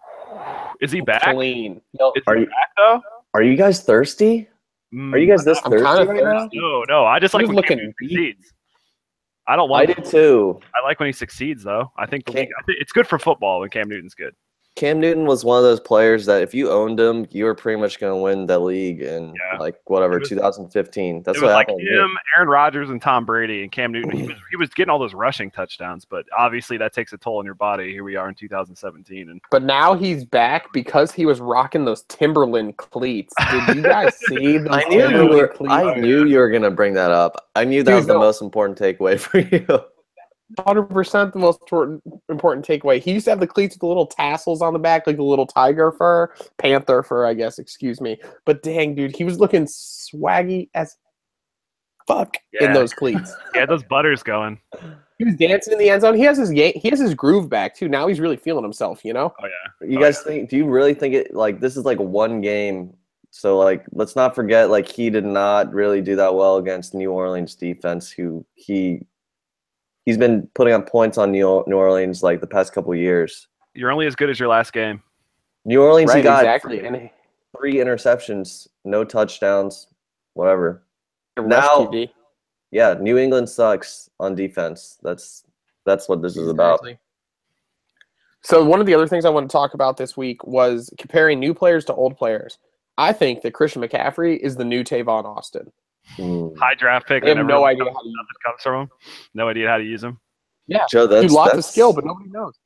Is he back? Clean. Are you back though? Are you guys thirsty? Are you guys this thirsty right now? No. I just like when Cam Newton succeeds. I don't want. I did too. I like when he succeeds, though. I think it's good for football when Cam Newton's good. Cam Newton was one of those players that if you owned him, you were pretty much going to win the league in 2015. That's what happened. Him, Aaron Rodgers, and Tom Brady, and Cam Newton. He was getting all those rushing touchdowns, but obviously that takes a toll on your body. Here we are in 2017, but now he's back because he was rocking those Timberland cleats. Did you guys see those? I knew you were going to bring that up. I knew that was the most important takeaway for you. 100% the most important takeaway. He used to have the cleats with the little tassels on the back, like the little panther fur, I guess, excuse me. But dang, dude, he was looking swaggy as fuck in those cleats. Yeah, those butters going. He was dancing in the end zone. He has his groove back too. Now he's really feeling himself, Oh yeah. You guys think? Do you really think it this is one game? So let's not forget he did not really do that well against New Orleans defense, who He's been putting on points on New Orleans the past couple of years. You're only as good as your last game. New Orleans, he got exactly. 3 interceptions, no touchdowns, whatever. Now Yeah, New England sucks on defense. That's what this is about. Exactly. So one of the other things I want to talk about this week was comparing new players to old players. I think that Christian McCaffrey is the new Tavon Austin. High draft pick. They have no idea how to use nothing comes from him. No idea how to use him. Yeah, Joe, dude, lots of skill, but nobody knows.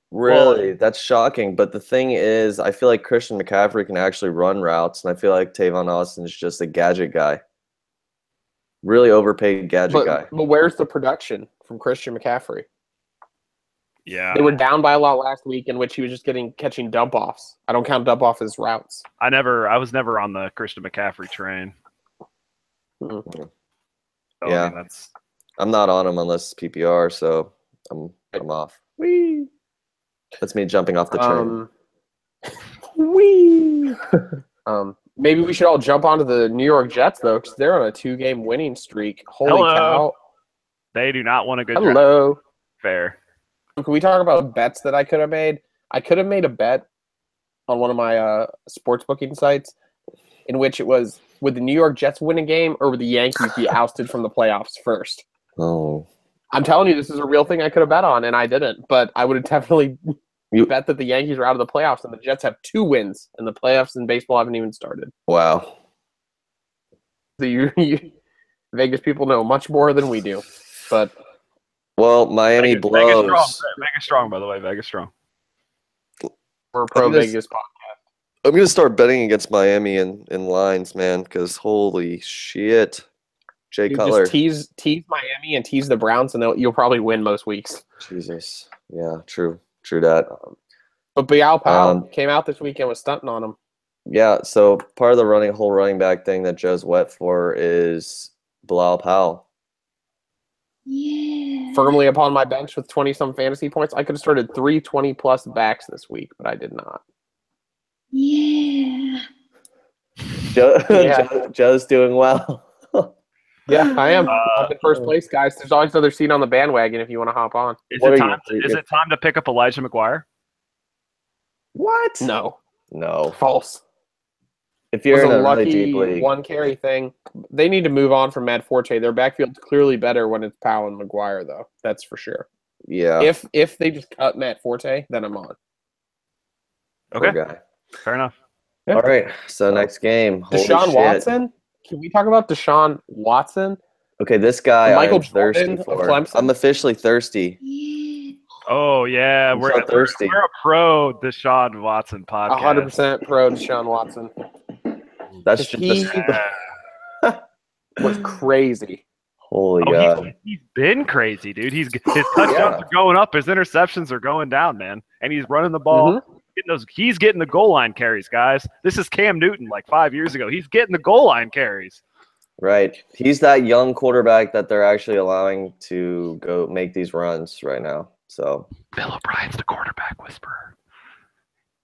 Really, that's shocking. But the thing is, I feel like Christian McCaffrey can actually run routes, and I feel like Tavon Austin is just a gadget guy. Really overpaid gadget guy. But where's the production from Christian McCaffrey? Yeah. They were down by a lot last week, in which he was just catching dump offs. I don't count dump off as routes. I was never on the Christian McCaffrey train. Mm-hmm. So, Yeah. I mean, I'm not on him unless PPR, so I'm off. Whee! That's me jumping off the train. Whee! Maybe we should all jump onto the New York Jets, though, because they're on a 2-game winning streak. Holy cow. They do not want a good Hello. draft. Fair. Can we talk about bets that I could have made? I could have made a bet on one of my sports booking sites in which it was, would the New York Jets win a game or would the Yankees be ousted from the playoffs first? Oh. I'm telling you, this is a real thing I could have bet on, and I didn't. But I would have definitely bet that the Yankees are out of the playoffs, and the Jets have 2 wins, and the playoffs in baseball haven't even started. Wow. So Vegas people know much more than we do. But well, Miami blows. Vegas strong, by the way. Vegas strong. We're a pro-Vegas podcast. I'm going to start betting against Miami in lines, man, because holy shit. Jay Cutler. Just tease Miami and tease the Browns, and you'll probably win most weeks. Jesus. Yeah, true that. But Bilal Powell came out this weekend was stunting on him. Yeah, so part of the whole running back thing that Joe's wet for is Bilal Powell. Yeah. Firmly upon my bench with 20-some fantasy points. I could have started 3 20-plus backs this week, but I did not. Yeah. Joe's doing well. Yeah, I am. I'm in first place, guys. There's always another seat on the bandwagon if you want to hop on. Is it time to pick up Elijah McGuire? What? No. False. If you're in a lucky really deep league. 1 carry thing, they need to move on from Matt Forte. Their backfield's clearly better when it's Powell and McGuire, though. That's for sure. Yeah. If they just cut Matt Forte, then I'm on. Okay. Poor guy. Fair enough. Yeah. All right. So next game. Deshaun Watson? Can we talk about Deshaun Watson? Okay, this guy Michael I'm thirsty Jordan for. of Clemson? I'm officially thirsty. Yeah. Oh, yeah. I'm so thirsty. We're a pro Deshaun Watson podcast. 100% pro Deshaun Watson. That's He was crazy. Holy God. He's been crazy, dude. His touchdowns are going up, his interceptions are going down, man. And he's running the ball. He's getting the goal line carries, guys. This is Cam Newton like 5 years ago. He's getting the goal line carries. Right. He's that young quarterback that they're actually allowing to go make these runs right now. So Bill O'Brien's the quarterback whisperer.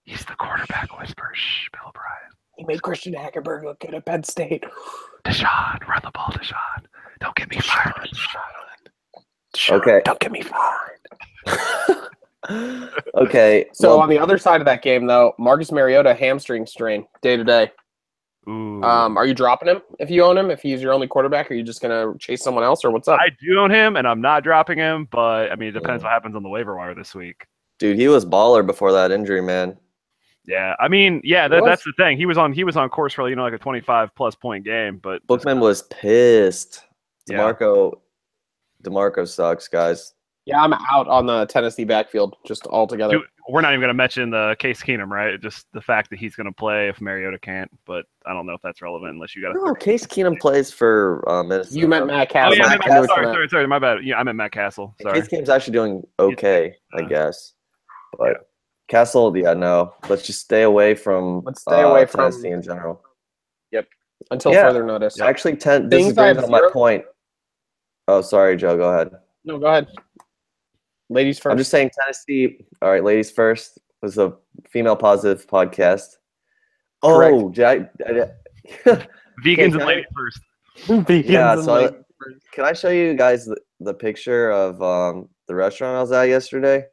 He's the quarterback whisperer. Shh, Bill O'Brien. He made Christian Hackenberg look good at Penn State. Deshaun, run the ball, Deshaun. Don't get me fired. Okay. Don't get me fired. Okay. So on the other side of that game, though, Marcus Mariota hamstring strain day to day. Ooh. Are you dropping him if you own him? If he's your only quarterback, are you just gonna chase someone else, or what's up? I do own him, and I'm not dropping him. But I mean, it depends what happens on the waiver wire this week. Dude, he was baller before that injury, man. Yeah, I mean, that's the thing. He was on course for like a 25+ point game, but Bookman was pissed. DeMarco sucks, guys. Yeah, I'm out on the Tennessee backfield just altogether. Dude, we're not even going to mention the Case Keenum, right? Just the fact that he's going to play if Mariota can't. But I don't know if that's relevant unless you got. No, Case Keenum plays for Minnesota. You meant Matt Oh Castle. yeah, sorry, my bad. Yeah, I meant Matt Castle. Sorry. Case Keenum's actually doing okay, I guess. But Castle, no. Let's just stay away from. Let's stay away from Tennessee in general. Yep. Until further notice. Actually, this is brings up my point. Oh, sorry, Joe. Go ahead. No, go ahead. Ladies first. I'm just saying Tennessee. All right, ladies first was a female positive podcast. Oh, vegans and ladies first. Can I show you guys the picture of the restaurant I was at yesterday?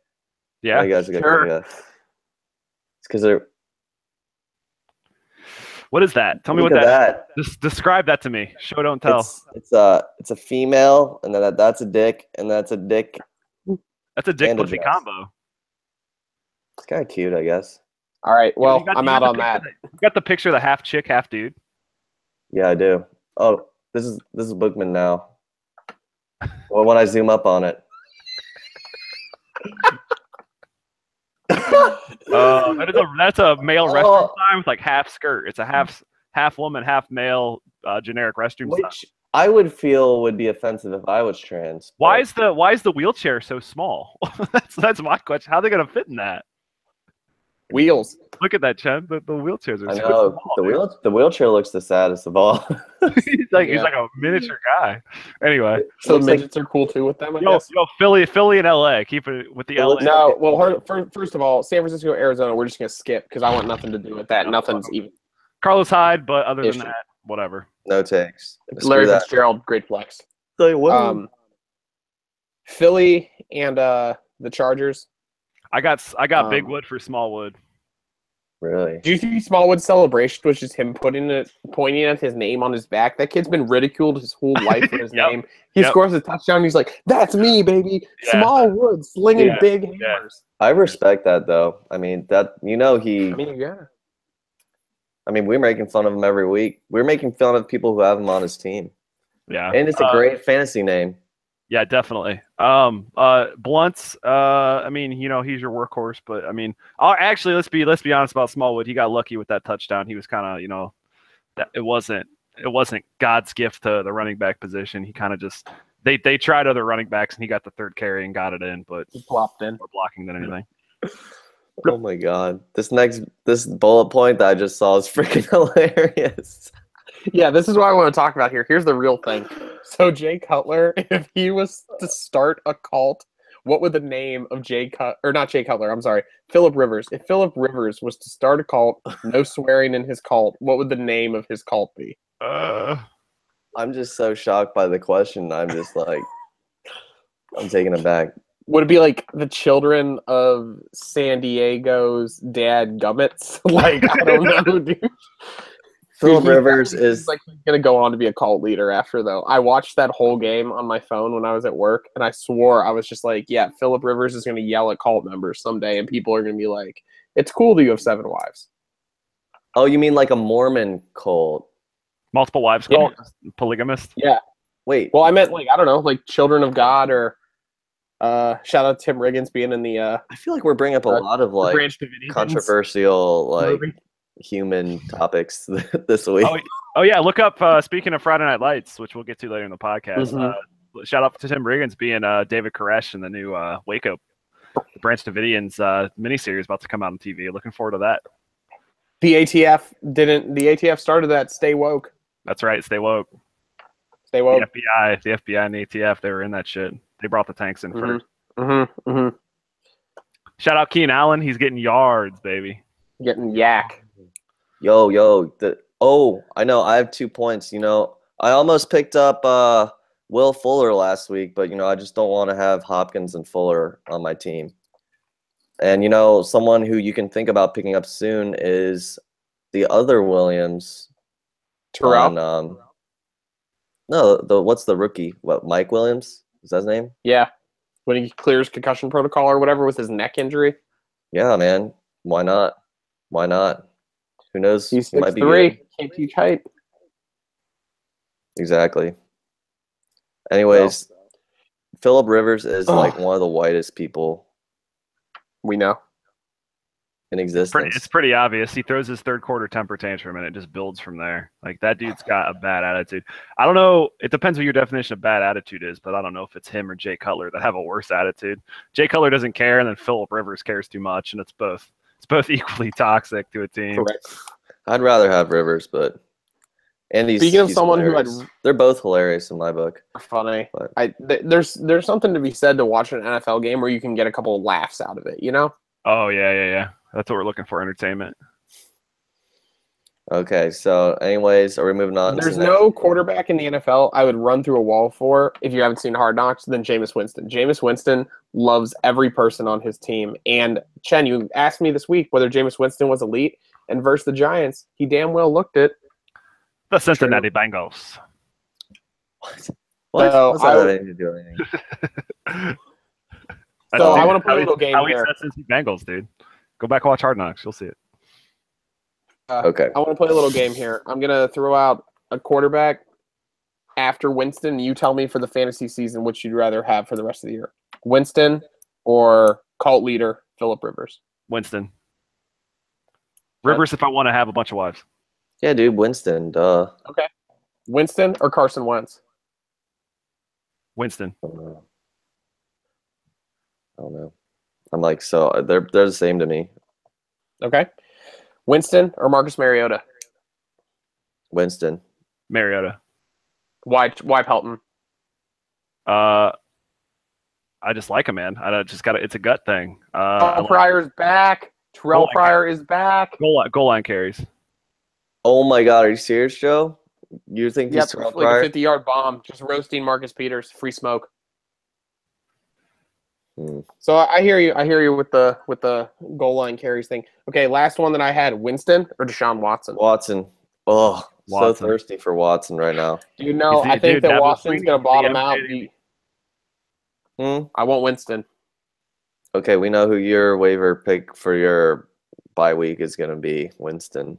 Yeah, you guys sure. It's because they're. What is that? Tell me Look what at that. that. Just describe that to me. Show, don't tell. It's a female, and then that's a dick, and that's a dick. That's a dick and a pussy dress. combo. It's kind of cute, I guess. All right. Well, You got- I'm you out got on the that. picture You got the picture of the half chick, half dude. Yeah, I do. Oh, this is Bookman now. Well, when I zoom up on it. That's a male restroom Oh. sign with like half skirt. It's a half woman, half male generic restroom sign. Which I would feel would be offensive if I was trans. Why but is the wheelchair so small? that's my question. How are they gonna fit in that? Wheels. Look at that, Chen. The wheelchairs are I so know small. the wheelchair looks the saddest of all. He's like a miniature guy. Anyway, So Looks like- midgets are cool too with them, I yo, guess. Philly and LA. Keep it with the It LA. looks- No, well, first of all, San Francisco, Arizona, we're just gonna skip because I want nothing to do with that. Nothing's even. Carlos Hyde, but other than Issue. that, whatever. No takes. Larry Screw that. Fitzgerald, great flex. Say what? Philly and the Chargers. I got Big Wood for Smallwood. Really? Do you see Smallwood's celebration, which is him pointing at his name on his back? That kid's been ridiculed his whole life for his Yep. name. He scores a touchdown. He's like, "That's me, baby." Yeah. Smallwood slinging Yeah. big Yeah. hammers. I respect that though. I mean that he. I mean, yeah. I mean, we're making fun of him every week. We're making fun of people who have him on his team, Yeah, and it's a great fantasy name. yeah, definitely. Blunt's. I mean, he's your workhorse, but I mean, actually, let's be honest about Smallwood. He got lucky with that touchdown. He was kind of, that it wasn't God's gift to the running back position. He kind of just they tried other running backs and he got the third carry and got it in, but He plopped in. more blocking than anything. Oh my god! This bullet point that I just saw is freaking hilarious. Yeah, this is what I want to talk about here. Here's the real thing. So Jay Cutler, if he was to start a cult, what would the name of Philip Rivers. If Philip Rivers was to start a cult, no swearing in his cult, what would the name of his cult be? I'm just so shocked by the question. I'm just like, I'm taken aback. Would it be like the children of San Diego's dad Gummits? Like, I don't know, dude. Philip Dude, Rivers is like he's gonna go on to be a cult leader after though. I watched that whole game on my phone when I was at work, and I swore I was just like, yeah, Philip Rivers is gonna yell at cult members someday, and people are gonna be like, it's cool that you have 7 wives. Oh, you mean like a Mormon cult? Multiple wives Yeah. cult, polygamist. Yeah. Wait, Well, I meant like I don't know, like Children of God or shout out Tim Riggins being in the I feel like we're bringing up a lot of like Branch Davidians controversial like movie. human topics this week. Oh yeah, look up. Speaking of Friday Night Lights, which we'll get to later in the podcast. Mhm. Shout out to Tim Riggins being David Koresh in the new Waco, the Branch Davidians miniseries about to come out on TV. Looking forward to that. The ATF started that Stay Woke. That's right. Stay woke. Stay woke. The FBI and the ATF, they were in that shit. They brought the tanks in first. Mm-hmm. Mm-hmm. Shout out Keenan Allen. He's getting yards, baby. Getting yak. Yo, I know. I have 2 points. I almost picked up Will Fuller last week, but I just don't want to have Hopkins and Fuller on my team. And someone who you can think about picking up soon is the other Williams. Terrell. No, what's the rookie? What, Mike Williams? Is that his name? Yeah. When he clears concussion protocol or whatever with his neck injury. Yeah, man. Why not? Why not? Who knows? He's He might be 6'3". good. Can't teach height. Exactly. Anyways, Philip Rivers is like one of the whitest people We know. in existence. It's pretty obvious. He throws his third quarter temper tantrum and it just builds from there. Like that dude's got a bad attitude. I don't know. It depends what your definition of bad attitude is, but I don't know if it's him or Jay Cutler that have a worse attitude. Jay Cutler doesn't care, and then Philip Rivers cares too much, and it's both equally toxic to a team. Correct. I'd rather have Rivers, but Andy's Speaking of he's someone hilarious. They're both hilarious in my book. Funny. But- There's something to be said to watch an NFL game where you can get a couple of laughs out of it, Oh yeah. That's what we're looking for, entertainment. Okay, so anyways, are we moving on? There's to the no next? quarterback in the NFL I would run through a wall for if you haven't seen Hard Knocks than Jameis Winston. Jameis Winston loves every person on his team. And Chen, you asked me this week whether Jameis Winston was elite, and versus the Giants, he damn well looked it. The Cincinnati Bengals. What? So What's that have anything to do with anything? So I Dude, want to play how a little he- game how he here. said Cincy Bengals, dude. Go back and watch Hard Knocks. You'll see it. Okay. I want to play a little game here. I'm gonna throw out a quarterback after Winston. You tell me for the fantasy season which you'd rather have for the rest of the year: Winston or cult leader Phillip Rivers. Winston. Rivers, if I want to have a bunch of wives. Yeah, dude, Winston. Duh. Okay. Winston or Carson Wentz? Winston. I don't know. I'm like, so they're the same to me. Okay. Winston or Marcus Mariota? Winston. Mariota. Why Pelton? I just like him, man. I just got it's a gut thing. Terrell Pryor's back. Terrell Pryor is back. Goal line carries. Oh my God, are you serious, Joe? You think Yep, he's Terrell like Pryor? a 50-yard bomb, just roasting Marcus Peters, free smoke. So I hear you. I hear you with the goal line carries thing. Okay, last one that I had: Winston or Deshaun Watson. Watson. Oh, Watson. so thirsty for Watson right now. Do you know? He's the- I think dude, that that was Watson's the- going to bottom the out. Hmm? I want Winston. Okay, we know who your waiver pick for your bye week is going to be. Winston.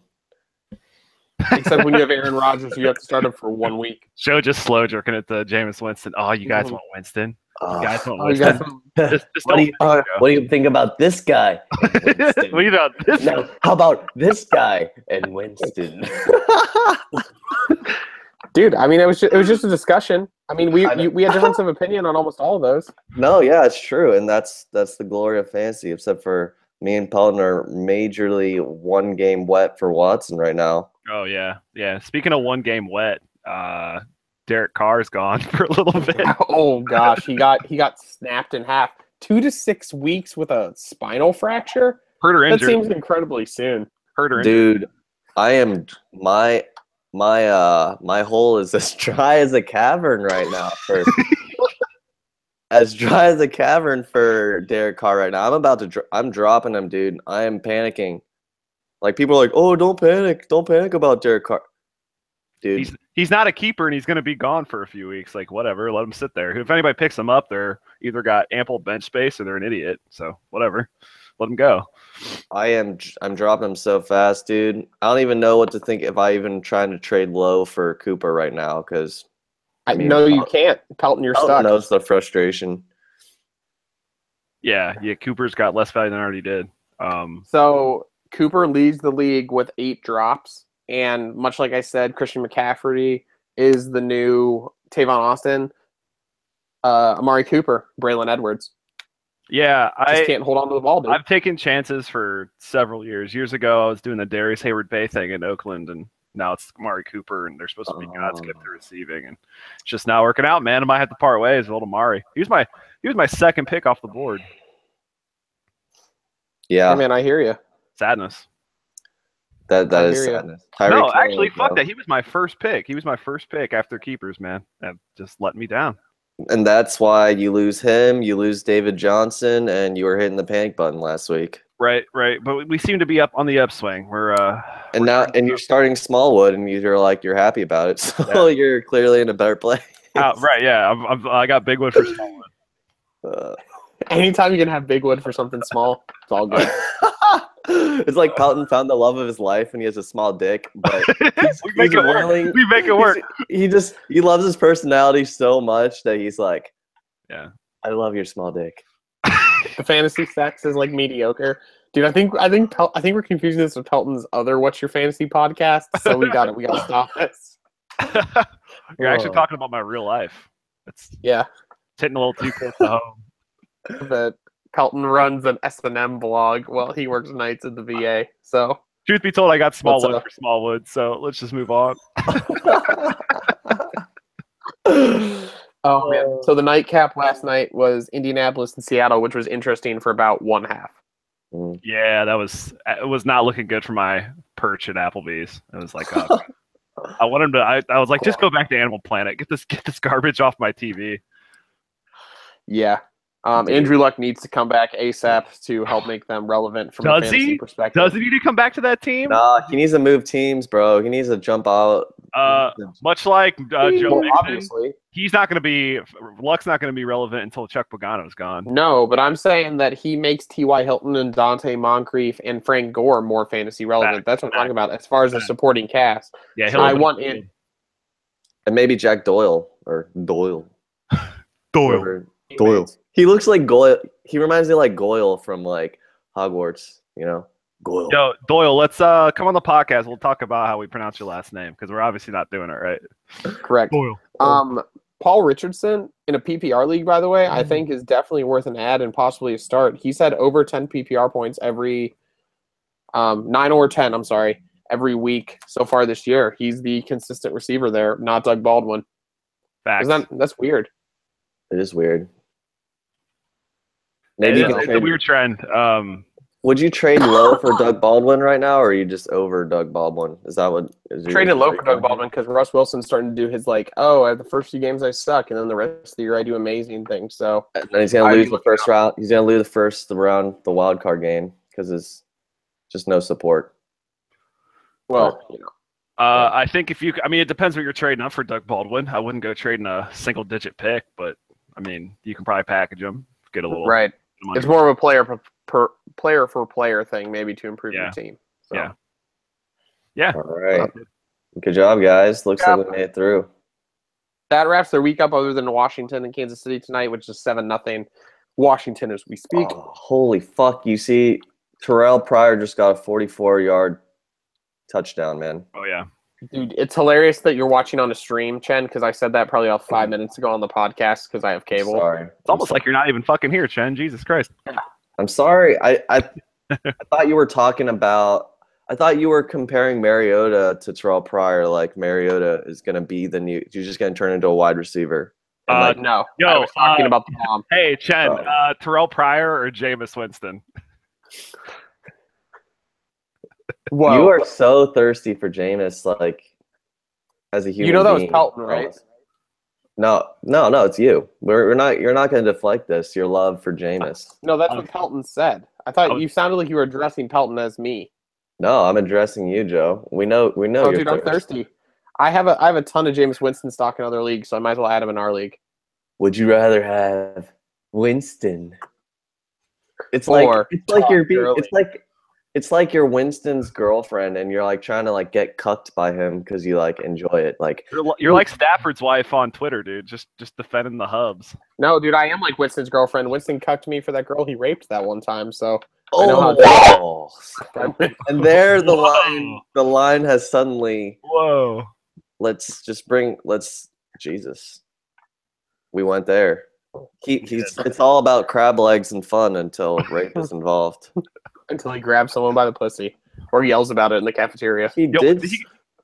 Except when you have Aaron Rodgers, you have to start him for 1 week. Joe just slow jerking at the Jameis Winston. Oh, you guys want Winston? You guys want Oh, you Winston? got some. Just What do don't. you, what do you think about this guy? And Winston? Well, you know, this Now, how about this guy and Winston? Dude, I mean, it was just a discussion. I mean, we had difference of opinion on almost all of those. No, yeah, it's true, and that's the glory of fantasy. Except for me and Pelton are majorly one game wet for Watson right now. Oh yeah, yeah. Speaking of one game wet, Derek Carr's gone for a little bit. Oh gosh, he got snapped in half. 2 to 6 weeks with a spinal fracture. Hurt or That injured. seems incredibly soon. Hurt or injured. Dude, I am my hole is as dry as a cavern right now for as dry as a cavern for Derek Carr right now. I'm dropping him, dude. I am panicking. Like, people are like, "Oh, don't panic about Derek Carr." Dude, He's not a keeper and he's going to be gone for a few weeks. Like, whatever, let him sit there. If anybody picks him up, they're either got ample bench space or they're an idiot. So whatever, let him go. I'm dropping him so fast, dude. I don't even know what to think if I even trying to trade low for Cooper right now because I know you can't. Pelton, you're Pelton stuck. knows the frustration. Yeah. Cooper's got less value than I already did. So Cooper leads the league with 8 drops, and much like I said, Christian McCaffrey is the new Tavon Austin. Amari Cooper, Braylon Edwards. Yeah, Just can't hold on to the ball, dude. I've taken chances for several years. Years ago, I was doing the Darius Hayward Bay thing in Oakland, and now it's Amari Cooper, and they're supposed to be God's gift to receiving, and it's just not working out, man. I might have to part ways with old Amari. He was my second pick off the board. Yeah, Hey, man, I hear you. Sadness. that I is hear ya. sadness. No, Tyreek Hill, actually, fuck bro. that. He was my first pick. He was my first pick after keepers, man. That just let me down. And that's why you lose him, you lose David Johnson, and you were hitting the panic button last week. Right. But we seem to be up on the upswing. And you're starting Smallwood, and you're happy about it. So you're clearly in a better place. Right. Yeah. I got Bigwood for Smallwood. Anytime you can have Bigwood for something small, it's all good. It's like Pelton found the love of his life, and he has a small dick, but We make it work. willing. We make it work. He loves his personality so much that he's like, Yeah. I love your small dick. The fantasy sex is like mediocre, dude. I think we're confusing this with Pelton's other "What's Your Fantasy" podcast. So we got to stop this. You're actually Whoa. talking about my real life. It's Yeah, hitting a little too close to home. but Pelton runs an S&M blog. Well, he works nights at the VA. So Truth be told, I got Smallwood up? for Smallwood, so let's just move on. oh man. So the nightcap last night was Indianapolis and Seattle, which was interesting for about one half. Yeah, it was not looking good for my perch at Applebee's. It was like, I want him to. I was like, just go back to Animal Planet. Get this garbage off my TV. Yeah. Andrew Luck needs to come back ASAP to help make them relevant from a fantasy perspective. Does he need to come back to that team? Nah, he needs to move teams, bro. He needs to jump out. Much like Joe Mixon, Obviously. he's not going to be. Luck's not going to be relevant until Chuck Pagano's gone. No, but I'm saying that he makes T.Y. Hilton and Dante Moncrief and Frank Gore more fantasy relevant. That's what I'm talking about as far as the supporting cast. Yeah, I want in. And maybe Jack Doyle or Doyle. Doyle. Doyle. He looks like Goyle. He reminds me of like Goyle from like Hogwarts, you know? Goyle. Yo, Doyle, let's come on the podcast. We'll talk about how we pronounce your last name because we're obviously not doing it right. Correct. Doyle. Paul Richardson in a PPR league, by the way, I think is definitely worth an ad and possibly a start. He's had over 10 PPR points every 9 or 10, I'm sorry, every week so far this year. He's the consistent receiver there, not Doug Baldwin. Facts. That's weird. It is weird. Maybe it's a weird trend. Would you trade low for Doug Baldwin right now, or are you just over Doug Baldwin? Is that what? Trading low for Doug Baldwin because Russ Wilson's starting to do his like, the first few games I suck, and then the rest of the year I do amazing things. So and then he's gonna lose the first round. He's gonna lose the round, the wild card game, because it's just no support. Well, I think it depends what you're trading up for Doug Baldwin. I wouldn't go trading a single digit pick, but I mean, you can probably package him, get a little right. money. It's more of a player for player thing, maybe to improve your team. So. Yeah. All right. Good job, guys. Looks like we made it through. That wraps their week up, other than Washington and Kansas City tonight, which is 7-0 Washington as we speak. Oh, holy fuck! You see, Terrell Pryor just got a 44-yard touchdown, man. Oh yeah. Dude, it's hilarious that you're watching on a stream, Chen, because I said that probably about 5 minutes ago on the podcast because I have cable. Sorry. It's almost like you're not even fucking here, Chen. Jesus Christ. I'm sorry. I thought you were talking about. I thought you were comparing Mariota to Terrell Pryor. Like Mariota is going to be the new. You're just going to turn into a wide receiver. No. I was talking about the mom. Hey, Chen. Terrell Pryor or Jameis Winston? Whoa. You are so thirsty for Jameis, like as a human. You know that was being. Pelton, right? No, it's you. You're not going to deflect this. Your love for Jameis. No, that's what Pelton said. I thought you sounded like you were addressing Pelton as me. No, I'm addressing you, Joe. We know. Oh, you're dude, I'm thirsty. I have a ton of Jameis Winston stock in other leagues, so I might as well add him in our league. Would you rather have Winston? It's Or it's like you're Winston's girlfriend, and you're like trying to like get cucked by him because you like enjoy it. Like you're like Stafford's wife on Twitter, dude. Just defending the Hubs. No, dude, I am like Winston's girlfriend. Winston cucked me for that girl he raped that one time, so I know how and there the Whoa. line has suddenly. Whoa. Jesus. We went there. It's all about crab legs and fun until rape is involved. Until he grabs someone by the pussy or yells about it in the cafeteria.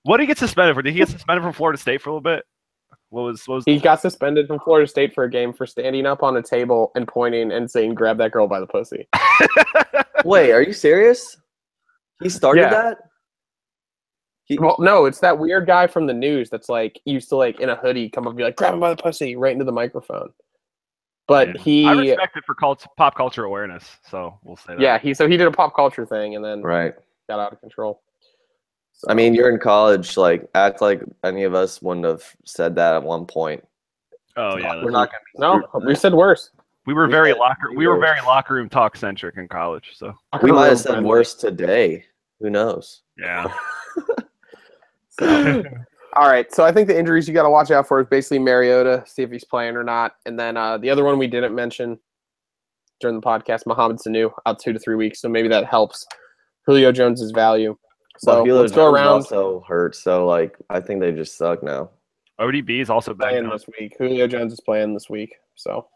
What did he get suspended for? Did he get suspended from Florida State for a little bit? What was He got suspended from Florida State for a game for standing up on a table and pointing and saying, "Grab that girl by the pussy." Wait, are you serious? He started that? Well, no, it's that weird guy from the news that's like used to like in a hoodie come up and be like, "Grab him by the pussy," right into the microphone. But I respect it for pop culture awareness, so we'll say that. Yeah, he did a pop culture thing and then Right. got out of control. So, I mean, you're in college. Like, act like any of us wouldn't have said that at one point. Oh yeah, We're not going to be. no, we said worse. we were very locker room talk centric in college. So We might have said worse today. Who knows? yeah. All right, so I think the injuries you got to watch out for is basically Mariota, see if he's playing or not, and then the other one we didn't mention during the podcast, Mohamed Sanu, out 2 to 3 weeks, so maybe that helps Julio Jones's value. So let's go around. Also hurt, so like I think they just suck now. ODB is also Playing back this week. Julio Jones is playing this week, so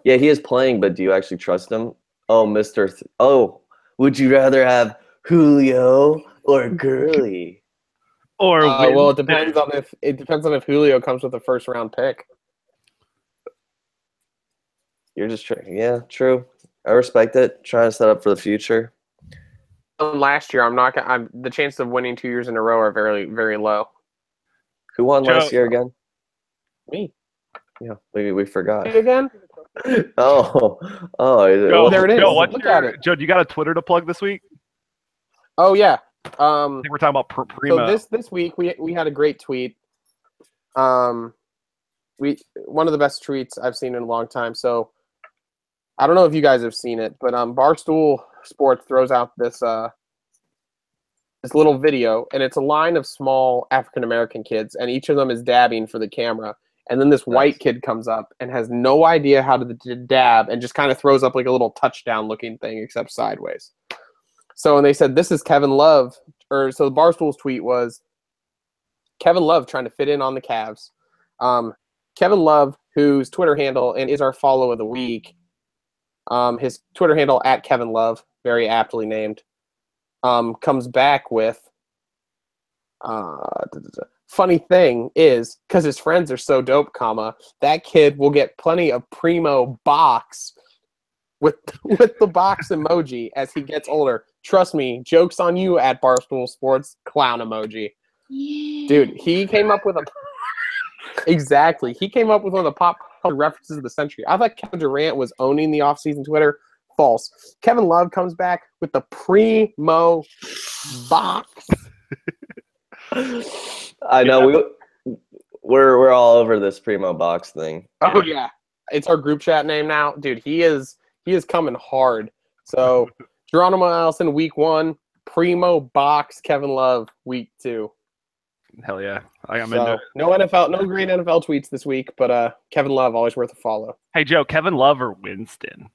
Yeah, he is playing, but do you actually trust him? Oh, would you rather have Julio or Gurley? Or well, it depends on if Julio comes with a first round pick. You're just yeah, true. I respect it. Trying to set up for the future. last year. I'm the chances of winning 2 years in a row are very, very low. Who won Joe- last year again? Me Yeah, we forgot. again? Oh, Joe, there it is. Joe, Look at it. Joe, do you got a Twitter to plug this week? Oh yeah. I think we're talking about Primo. So this week we had a great tweet. One of the best tweets I've seen in a long time. So I don't know if you guys have seen it, but Barstool Sports throws out this little video, and it's a line of small African American kids, and each of them is dabbing for the camera. And then this white kid comes up and has no idea how to dab, and just kind of throws up like a little touchdown looking thing, except sideways. So when they said this is Kevin Love, so the Barstool's tweet was Kevin Love trying to fit in on the Cavs. Kevin Love, whose Twitter handle and is our follow of the week, his Twitter handle at Kevin Love, very aptly named, comes back with funny thing is, because his friends are so dope, that kid will get plenty of primo box with the box emoji as he gets older. Trust me, joke's on you at Barstool Sports, clown emoji. Yeah. Dude, he came up with exactly. He came up with one of the pop culture references of the century. I thought Kevin Durant was owning the offseason Twitter. False. Kevin Love comes back with the primo box. I know we're all over this primo box thing. Oh yeah, it's our group chat name now, dude. He is coming hard. So Geronimo Allison week 1, primo box. Kevin Love week 2. Hell yeah, I'm into it. No great NFL tweets this week, but Kevin Love always worth a follow. Hey Joe, Kevin Love or Winston?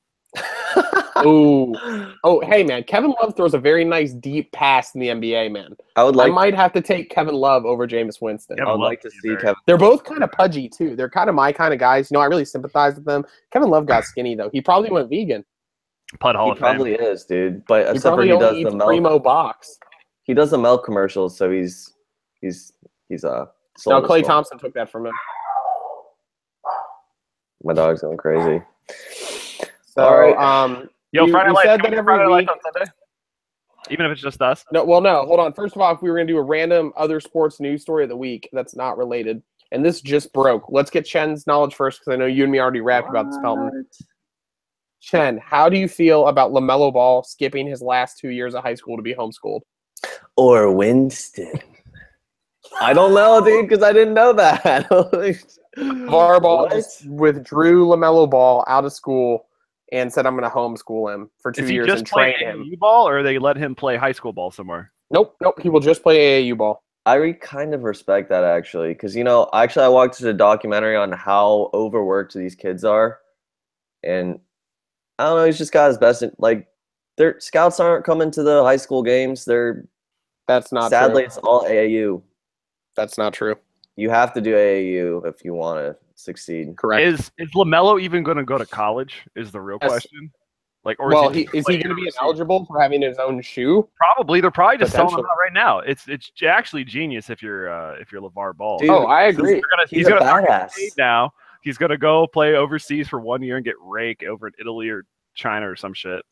Ooh. Oh, hey man, Kevin Love throws a very nice deep pass in the NBA, man. I might have to take Kevin Love over Jameis Winston. Kevin I would Love like to is see very- Kevin. They're both kind of pudgy too. They're kind of my kind of guys. I really sympathize with them. Kevin Love got skinny though. He probably went vegan. Pud Hall He of probably Fame. is, dude. But He except for probably he does only the eats milk. primo box. He does the milk commercials, so he's No, sold Clay as well. Thompson took that from him. My dog's going crazy. So, All right. Yo, we Friday Lights, said can that we do every Friday Lights week. on Sunday? Even if it's just us. No, hold on. First of all, if we were going to do a random other sports news story of the week that's not related, and this just broke, let's get Chen's knowledge first because I know you and me already rapped about this, Pelton. Chen, how do you feel about LaMelo Ball skipping his last 2 years of high school to be homeschooled? Or Winston. I don't know, dude, because I didn't know that. LeVar Ball What? just withdrew LaMelo Ball out of school and said, I'm going to homeschool him for 2 Is he years just and train play him. AAU ball, or they let him play high school ball somewhere? Nope. He will just play AAU ball. I kind of respect that, actually, because, I watched a documentary on how overworked these kids are, and I don't know, he's just got his best, their scouts aren't coming to the high school games. That's not Sadly, true. it's all AAU. That's not true. You have to do AAU if you want to succeed. Correct. Is LaMelo even going to go to college? Is the real Yes. question. Or Well, is is he going to be ineligible for having his own shoe? Probably. They're probably just selling him Potentially. out right now. It's actually genius if you're LeVar Ball. Dude, Oh, I agree. He's gonna a start getting badass. paid now. He's gonna go play overseas for 1 year and get raked over in Italy or China or some shit.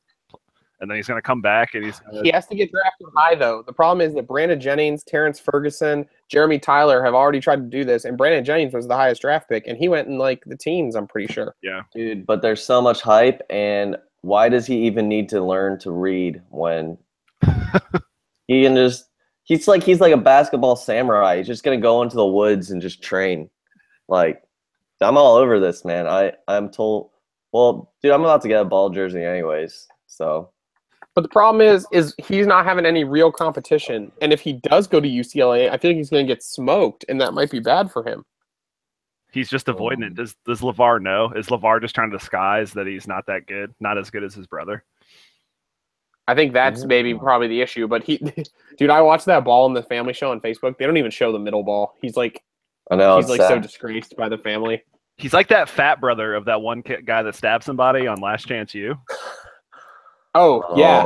And then he's gonna come back and he's gonna, He has to get drafted high, though. The problem is that Brandon Jennings, Terrence Ferguson, Jeremy Tyler have already tried to do this, and Brandon Jennings was the highest draft pick, and he went in the teens, I'm pretty sure. yeah. Dude, but there's so much hype, and why does he even need to learn to read when he can just he's like a basketball samurai. He's just gonna go into the woods and just train. I'm all over this, man. I'm told, well, dude, I'm about to get a ball jersey anyways, so But the problem is he's not having any real competition, and if he does go to UCLA, I feel like he's going to get smoked, and that might be bad for him. He's just avoiding it. Does LeVar know? Is LeVar just trying to disguise that he's not that good, not as good as his brother? I think that's maybe probably the issue. But dude, I watched that Ball in the Family Show on Facebook. They don't even show the middle ball. He's I know he's it's so sad. disgraced by the family. He's like that fat brother of that one guy that stabbed somebody on Last Chance U. Oh yeah.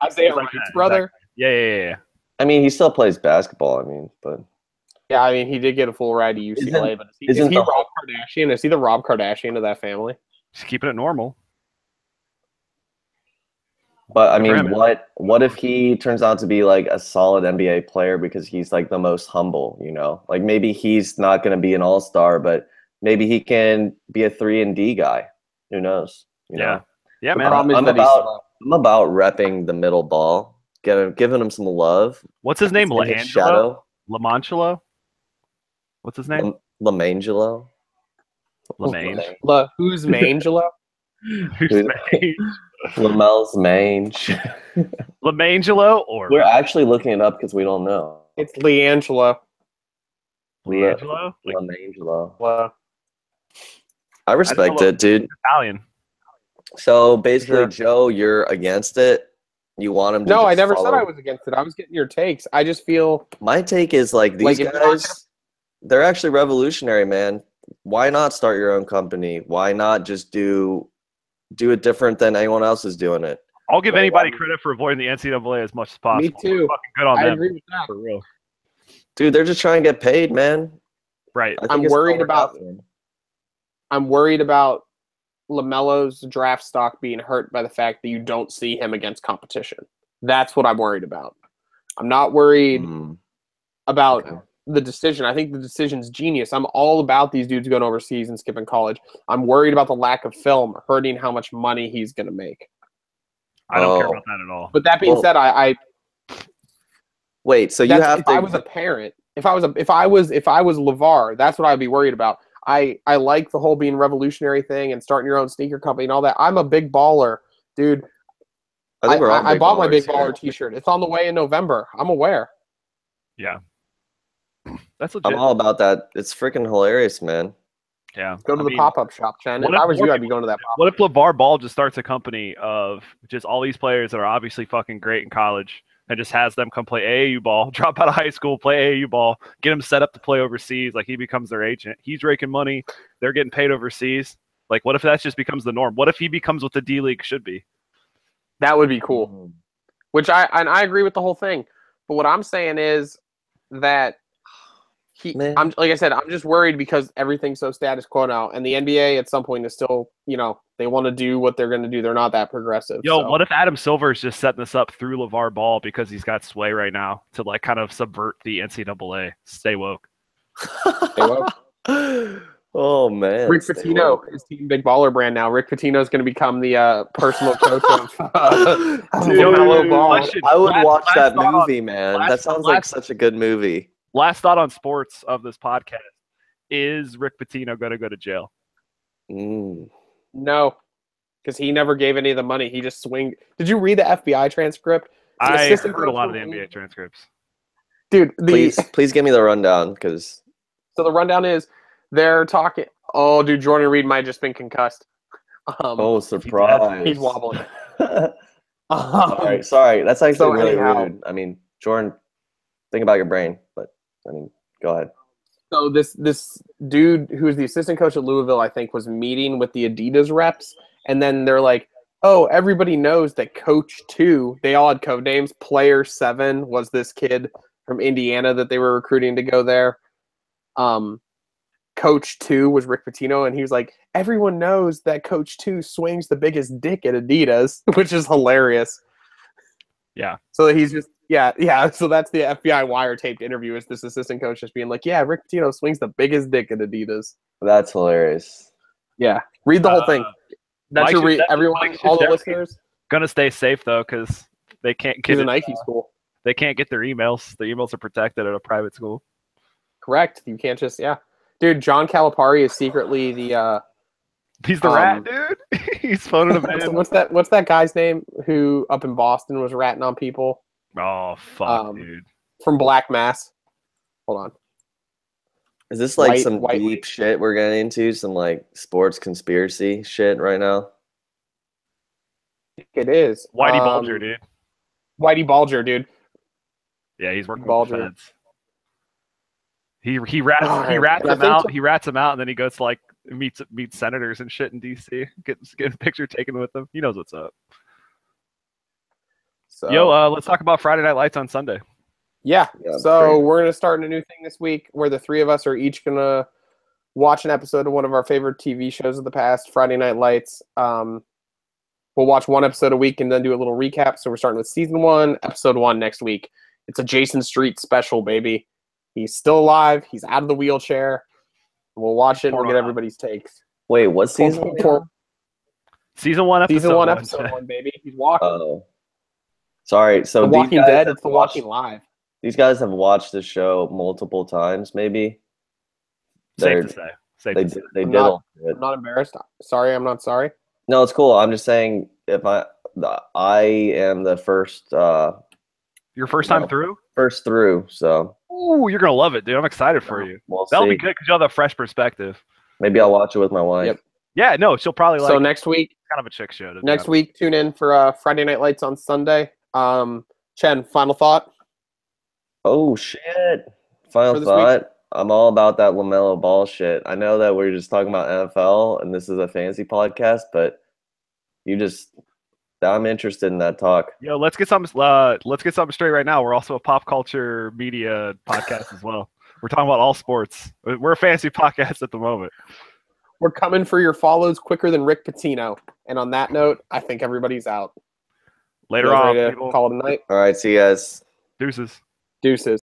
Isaiah He's like Wright's that, brother. Yeah. I mean, he still plays basketball. But Yeah, I mean he did get a full ride to UCLA, but is isn't he the- Rob Kardashian? Is he the Rob Kardashian of that family? He's keeping it normal. But I Good for mean, him. what if he turns out to be like a solid NBA player because he's like the most humble, you know? Like maybe he's not going to be an all-star, but maybe he can be a 3-and-D guy. Who knows? You know? Yeah, The man. problem is I'm that he's about slow. I'm about repping the middle ball, giving him some love. What's his name? in his LaAngelo? shadow. Lamanchelo? What's his name? Lamangelo. Lamange. Who's Mangelo? Who's Mange? Lamel's mange. Lamangelo or We're actually looking it up because we don't know. It's Leangelo. LiAngelo? Like Lamangelo. Well, I respect know it, dude. Italian. So basically, Sure. Joe, you're against it. You want him to no, I just never said follow. I was against it. I was getting your takes. I just feel My take is like these Like, if you're not guys, they're actually revolutionary, man. Why not start your own company? Why not just do it different than anyone else is doing it? I'll give Well, anybody why- credit for avoiding the NCAA as much as possible. me too. Fucking good on I them. agree with that. For real. Dude, they're just trying to get paid, man. Right. I think I'm it's gonna worried work out about- for them. I'm worried about LaMelo's draft stock being hurt by the fact that you don't see him against competition. That's what I'm worried about. I'm not worried about Okay. the decision. I think the decision's genius. I'm all about these dudes going overseas and skipping college. I'm worried about the lack of film hurting how much money he's going to make. I don't care Oh. about that at all. But that being Well, said, I Wait, so you that's, have if to. I was a parent, if I was LeVar, that's what I'd be worried about. I like the whole being revolutionary thing and starting your own sneaker company and all that. I'm a big baller, dude. I think we're all I big bought my ballers big here. baller T-shirt. It's on the way in November. I'm aware. Yeah. That's legit. I'm all about that. It's freaking hilarious, man. Yeah. Go to I the mean, pop-up shop, Chen. what If if I was more you, I'd be going to that pop-up. What if LeVar Ball just starts a company of just all these players that are obviously fucking great in college and just has them come play AAU ball, drop out of high school, play AAU ball, get them set up to play overseas, like he becomes their agent. He's raking money. They're getting paid overseas. Like, what if that just becomes the norm? What if he becomes what the D League should be? That would be cool. Which I agree with the whole thing. But what I'm saying is that Man. I'm like I said, I'm just worried because everything's so status quo now, and the NBA at some point is still, they want to do what they're going to do. They're not that progressive. Yo, so. what if Adam Silver is just setting this up through LeVar Ball because he's got sway right now to like kind of subvert the NCAA? Stay woke. Stay woke. Oh man, Rick stay Pitino woke. is Team Big Baller brand now. Rick Pitino is going to become the personal coach of Dude, LaMelo Ball. question. I would Last- watch last that thought on- movie, man. That sounds like such a good movie. Last thought on sports of this podcast. Is Rick Pitino going to go to jail? No, because he never gave any of the money. He just swing. Did you read the FBI transcript? The I assistant heard a coach lot of the for- NBA transcripts. Dude, Please give me the rundown, because So the rundown is they're talking. Oh, dude, Jordan Reed might have just been concussed. oh, surprise! He's wobbling. Sorry. That's actually So really anyhow- rude. I mean, Jordan, think about your brain. But I mean, go ahead. So this dude who was the assistant coach at Louisville, I think, was meeting with the Adidas reps, and then they're like, "Oh, everybody knows that Coach 2, they all had code names. Player 7 was this kid from Indiana that they were recruiting to go there. Coach 2 was Rick Pitino, and he was like, everyone knows that Coach 2 swings the biggest dick at Adidas," which is hilarious. Yeah. So he's just yeah. So that's the FBI wiretaped interview. Is this assistant coach just being like, "Yeah, Rick Pitino swings the biggest dick at Adidas." That's hilarious. Yeah, read the whole thing. That Mike should should read definitely- everyone, Mike should all the definitely- listeners. Gonna stay safe though, because they can't He's get a it, Nike school, they can't get their emails. The emails are protected at a private school. correct? You can't just dude. John Calipari is secretly the He's the rat, dude. He's phoning him in. what's that guy's name who up in Boston was ratting on people Oh fuck, dude. from Black Mass? Hold on. Is this like White- some white- deep shit we're getting into? Some like sports conspiracy shit right now? It is Whitey Bulger, dude. Whitey Bulger, dude. Yeah, he's working with Bulger. the feds. He rats Oh, he rats I him think out. so. He rats him out, and then he goes to like meets senators and shit in DC. Gets a picture taken with them. He knows what's up. So, Yo, let's talk about Friday Night Lights on Sunday. yeah. Yeah, So great. we're gonna start a new thing this week where the three of us are each gonna watch an episode of one of our favorite TV shows of the past, Friday Night Lights. We'll We'll watch one episode a week and then do a little recap. So we're starting with season 1, episode 1 next week. It's a Jason Street special, baby. He's still alive. He's out of the wheelchair. We'll watch it and we'll get everybody's takes. Wait, what season? Season 1, episode Season 1, 1. episode 1, baby. He's walking. Oh. Sorry. So The these Walking guys Dead, have it's The watched- Walking Live. These guys have watched the show multiple times, maybe. Safe to say. Safe They to say. they I'm did not- all do it. I'm not embarrassed. Sorry, I'm not sorry. No, it's cool. I'm just saying if I am the first Your first time No. through? through, so Ooh, you're gonna love it, dude. I'm excited for you. we'll That'll see. be good because you'll have a fresh perspective. Maybe I'll watch it with my wife. Yep. Yeah, no, she'll probably like So next week, kind of a chick show. To be next honest. week, tune in for Friday Night Lights on Sunday. Chen, final thought? Oh shit! For Final this thought. I'm all about that LaMelo Ball shit. I know that we're just talking about NFL and this is a fantasy podcast, but I'm interested in that talk. Yo, let's get something straight right now. We're also a pop culture media podcast as well. We're talking about all sports. We're a fantasy podcast at the moment. We're coming for your follows quicker than Rick Pitino. And on that note, I think everybody's out. Later You guys on, ready to people. call it a night? All right, see you guys. Deuces. Deuces.